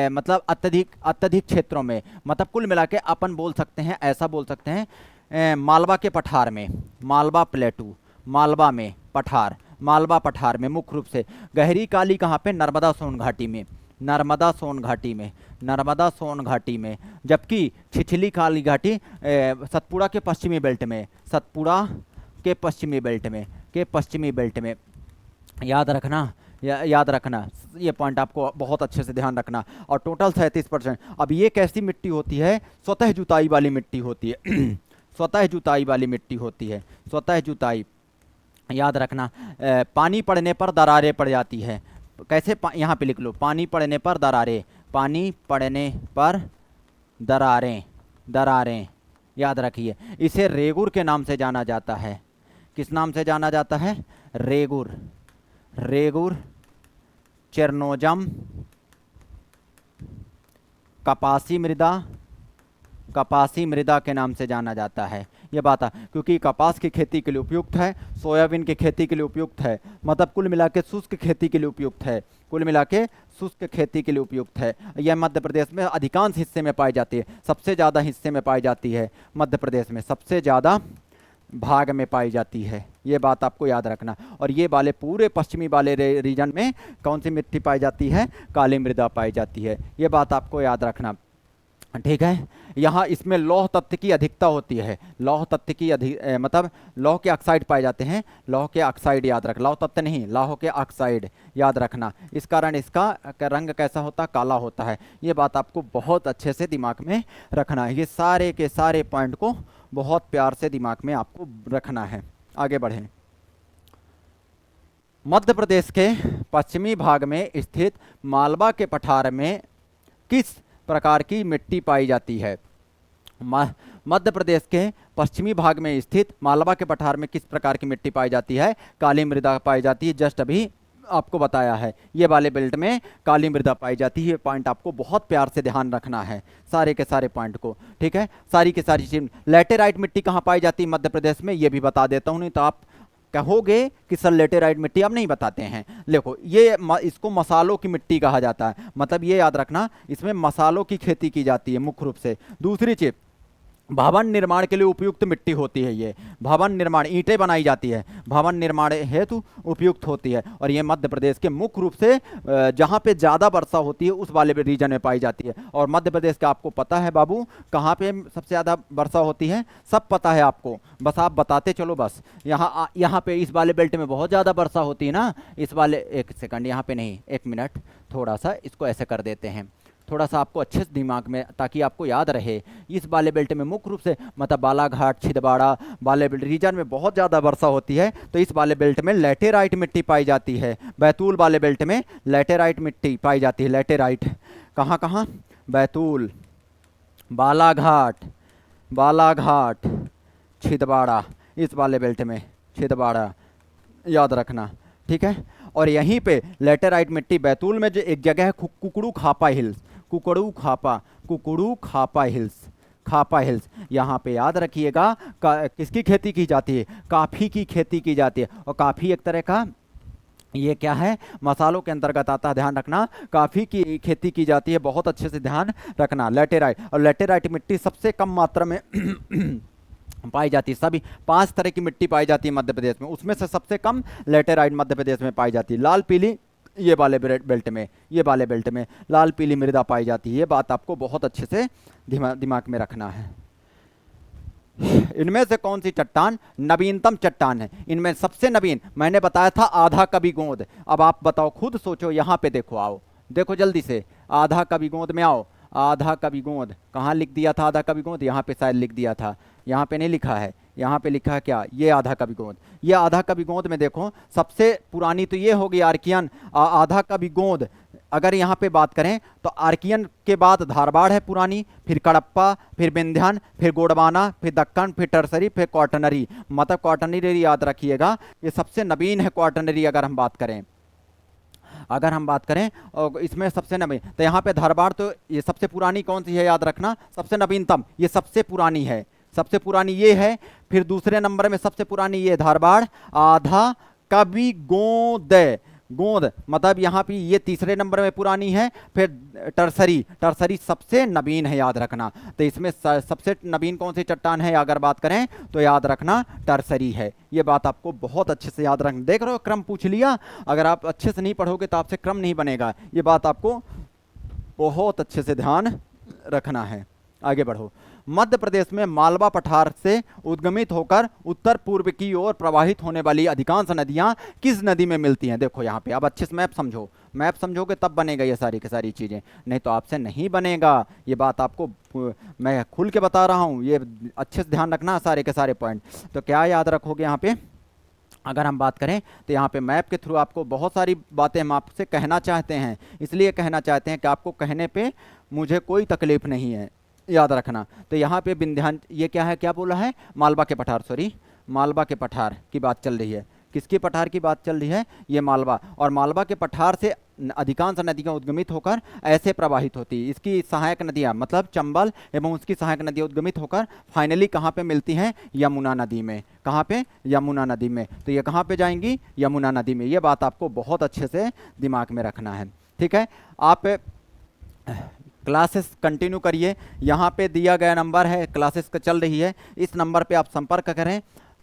मतलब अत्यधिक क्षेत्रों में, मतलब कुल मिला के अपन बोल सकते हैं, ऐसा बोल सकते हैं, मालवा के पठार में, मालवा प्लेटू, मालवा पठार में मुख्य रूप से। गहरी काली कहाँ पे? नर्मदा सोन घाटी में। जबकि छिछली काली घाटी सतपुड़ा के पश्चिमी बेल्ट में, पश्चिमी बेल्ट में, याद रखना। ये पॉइंट आपको बहुत अच्छे से ध्यान रखना। और टोटल 37%। अब ये कैसी मिट्टी होती है? स्वतः जुताई वाली मिट्टी होती है। स्वतः जुताई, याद रखना। पानी पड़ने पर दरारें पड़ जाती है। कैसे? यहाँ पे लिख लो, पानी पड़ने पर दरारें, याद रखिए। इसे रेगुर के नाम से जाना जाता है। किस नाम से जाना जाता है? रेगुर चेरनोजम कपासी मृदा के नाम से जाना जाता है। ये बात है, क्योंकि कपास की खेती के लिए उपयुक्त है, सोयाबीन की खेती के लिए उपयुक्त है, मतलब कुल मिला के शुष्क खेती के लिए उपयुक्त है। यह मध्य प्रदेश में अधिकांश हिस्से में पाई जाती है, सबसे ज़्यादा हिस्से में पाई जाती है मध्य प्रदेश में, सबसे ज़्यादा भाग में पाई जाती है। ये बात आपको याद रखना। और ये वाले पूरे पश्चिमी वाले रीजन में कौन सी मिट्टी पाई जाती है? काली मृदा पाई जाती है। ये बात आपको याद रखना, ठीक है। यहाँ इसमें लौह तत्व की अधिकता होती है, मतलब लौह के ऑक्साइड पाए जाते हैं, लौह के ऑक्साइड, याद रख, लौह तत्व नहीं, लौह के ऑक्साइड, याद रखना। इस कारण इसका रंग कैसा होता है? काला होता है। ये बात आपको बहुत अच्छे से दिमाग में रखना है। ये सारे के सारे पॉइंट को बहुत प्यार से दिमाग में आपको रखना है। आगे बढ़ें। मध्य प्रदेश के पश्चिमी भाग में स्थित मालवा के पठार में किस प्रकार की मिट्टी पाई जाती है? मध्य प्रदेश के पश्चिमी भाग में स्थित मालवा के पठार में किस प्रकार की मिट्टी पाई जाती है? काली मृदा पाई जाती है। जस्ट अभी आपको बताया है, ये वाले बेल्ट में काली मृदा पाई जाती है। ये पॉइंट आपको बहुत प्यार से ध्यान रखना है, सारे के सारे पॉइंट को, ठीक है। सारी की सारी चीज। लैटेराइट मिट्टी कहाँ पाई जाती है मध्य प्रदेश में? ये भी बता देता हूँ, नहीं तो आप कहोगे कि सर लैटेराइट मिट्टी अब नहीं बताते हैं। देखो ये इसको मसालों की मिट्टी कहा जाता है, मतलब ये याद रखना, इसमें मसालों की खेती की जाती है मुख्य रूप से। दूसरी चीज, भवन निर्माण के लिए उपयुक्त मिट्टी होती है। ये भवन निर्माण, ईंटें बनाई जाती है, भवन निर्माण हेतु उपयुक्त होती है। और ये मध्य प्रदेश के मुख्य रूप से जहाँ पे ज़्यादा वर्षा होती है उस वाले रीजन में पाई जाती है। और मध्य प्रदेश का आपको पता है बाबू कहाँ पे सबसे ज़्यादा वर्षा होती है? सब पता है आपको, बस आप बताते चलो। बस यहाँ पे इस वाले बेल्ट में बहुत ज़्यादा वर्षा होती है ना, इस वाले, एक सेकंड, यहाँ पे नहीं, एक मिनट, थोड़ा सा इसको ऐसे कर देते हैं, थोड़ा सा आपको अच्छे से दिमाग में, ताकि आपको याद रहे। इस वाले बेल्ट में मुख्य रूप से मतलब बालाघाट, छिंदवाड़ा वाले रीजन में बहुत ज़्यादा वर्षा होती है, तो इस वाले बेल्ट में लैटेराइट मिट्टी पाई जाती है। बैतूल वाले बेल्ट में लैटेराइट मिट्टी पाई जाती है। लैटेराइट कहाँ कहाँ? बैतूल, बालाघाट, बालाघाट, छिंदवाड़ा, इस वाले बेल्ट में छिंदवाड़ा, याद रखना, ठीक है। और यहीं पे लेटेराइट मिट्टी बैतूल में जो एक जगह है कुकड़ू खापा हिल्स, कुकड़ू खापा हिल्स, खापा हिल्स, यहाँ पे याद रखिएगा किसकी खेती की जाती है, काफ़ी की खेती की जाती है। और काफ़ी एक तरह का ये क्या है, मसालों के अंतर्गत आता है, ध्यान रखना। काफ़ी की खेती की जाती है, बहुत अच्छे से ध्यान रखना। लेटेराइट, और लेटेराइट मिट्टी सबसे कम मात्रा में पाई जाती है। सभी 5 तरह की मिट्टी पाई जाती है मध्य प्रदेश में, उसमें से सबसे कम लेटेराइट मध्य प्रदेश में पाई जाती है। लाल पीली, ये वाले बेल्ट में, ये वाले बेल्ट में लाल पीली मृदा पाई जाती है। ये बात आपको बहुत अच्छे से दिमाग में रखना है। इनमें से कौन सी चट्टान नवीनतम चट्टान है? इनमें सबसे नवीन मैंने बताया था आधा कवि गोंद। अब आप बताओ, खुद सोचो, यहाँ पे देखो, आओ देखो जल्दी से, आधा कवि गोंद में आओ। आधा कवि गोंद कहाँ लिख दिया था? आधा कवि गोंद यहाँ पे शायद लिख दिया था, यहाँ पे नहीं लिखा है, यहाँ पे लिखा है क्या? ये आधा कवि गोंद। ये आधा कवि गोंद में देखो, सबसे पुरानी तो ये होगी आर्कियन। आधा कवि गोंद अगर यहाँ पे बात करें तो आर्कियन के बाद धारवाड़ है पुरानी, फिर कडप्पा, फिर विंध्यान, फिर गोंडवाना, फिर दक्कन, फिर टर्सरी, फिर क्वाटरनरी। मतलब क्वाटरनरी याद रखिएगा, ये सबसे नवीन है क्वाटरनरी। अगर हम बात करें, और इसमें सबसे नवीन, तो यहाँ पे धारवाड़, तो ये सबसे पुरानी कौन सी है याद रखना? सबसे नवीनतम ये सबसे पुरानी है, सबसे पुरानी ये है। फिर दूसरे नंबर में सबसे पुरानी ये धारवाड़ आधा कवि गोंद, गोंद मतलब यहाँ पे ये तीसरे नंबर में पुरानी है। फिर टर्सरी, टर्सरी सबसे नवीन है, याद रखना। तो इसमें सबसे नवीन कौन सी चट्टान है अगर बात करें तो याद रखना टर्सरी है। ये बात आपको बहुत अच्छे से याद रखना। देख रहे हो, क्रम पूछ लिया। अगर आप अच्छे से नहीं पढ़ोगे तो आपसे क्रम नहीं बनेगा। ये बात आपको बहुत अच्छे से ध्यान रखना है। आगे बढ़ो। मध्य प्रदेश में मालवा पठार से उद्गमित होकर उत्तर पूर्व की ओर प्रवाहित होने वाली अधिकांश नदियां किस नदी में मिलती हैं? देखो यहाँ पे, अब अच्छे से मैप समझो, मैप समझोगे तब बनेगा ये सारी की सारी चीज़ें, नहीं तो आपसे नहीं बनेगा। ये बात आपको मैं खुल के बता रहा हूँ, ये अच्छे से ध्यान रखना सारे के सारे पॉइंट। तो क्या याद रखोगे यहाँ पे? अगर हम बात करें तो यहाँ पे मैप के थ्रू आपको बहुत सारी बातें हम आपसे कहना चाहते हैं, इसलिए कहना चाहते हैं कि आपको कहने पे मुझे कोई तकलीफ नहीं है, याद रखना। तो यहाँ पे विंध्यान, ये क्या है, क्या बोला है? मालवा के पठार, सॉरी मालवा के पठार की बात चल रही है। किसकी पठार की बात चल रही है? ये मालवा। और मालवा के पठार से अधिकांश नदियाँ उद्गमित होकर ऐसे प्रवाहित होती है। इसकी सहायक नदियाँ मतलब चंबल एवं उसकी सहायक नदियाँ उद्गमित होकर फाइनली कहाँ पे मिलती हैं? यमुना नदी में। कहाँ पे? यमुना नदी में। तो ये कहाँ पे जाएंगी? यमुना नदी में। ये बात आपको बहुत अच्छे से दिमाग में रखना है, ठीक है। आप क्लासेस कंटिन्यू करिए, यहाँ पे दिया गया नंबर है, क्लासेस चल रही है, इस नंबर पे आप संपर्क करें,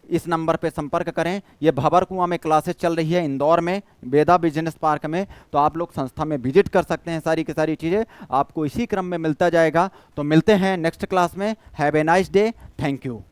इस नंबर पे संपर्क करें। ये भंवर कुआं में क्लासेस चल रही है, इंदौर में वेदा बिजनेस पार्क में। तो आप लोग संस्था में विजिट कर सकते हैं, सारी की सारी चीज़ें आपको इसी क्रम में मिलता जाएगा। तो मिलते हैं नेक्स्ट क्लास में। Have a nice day, thank you.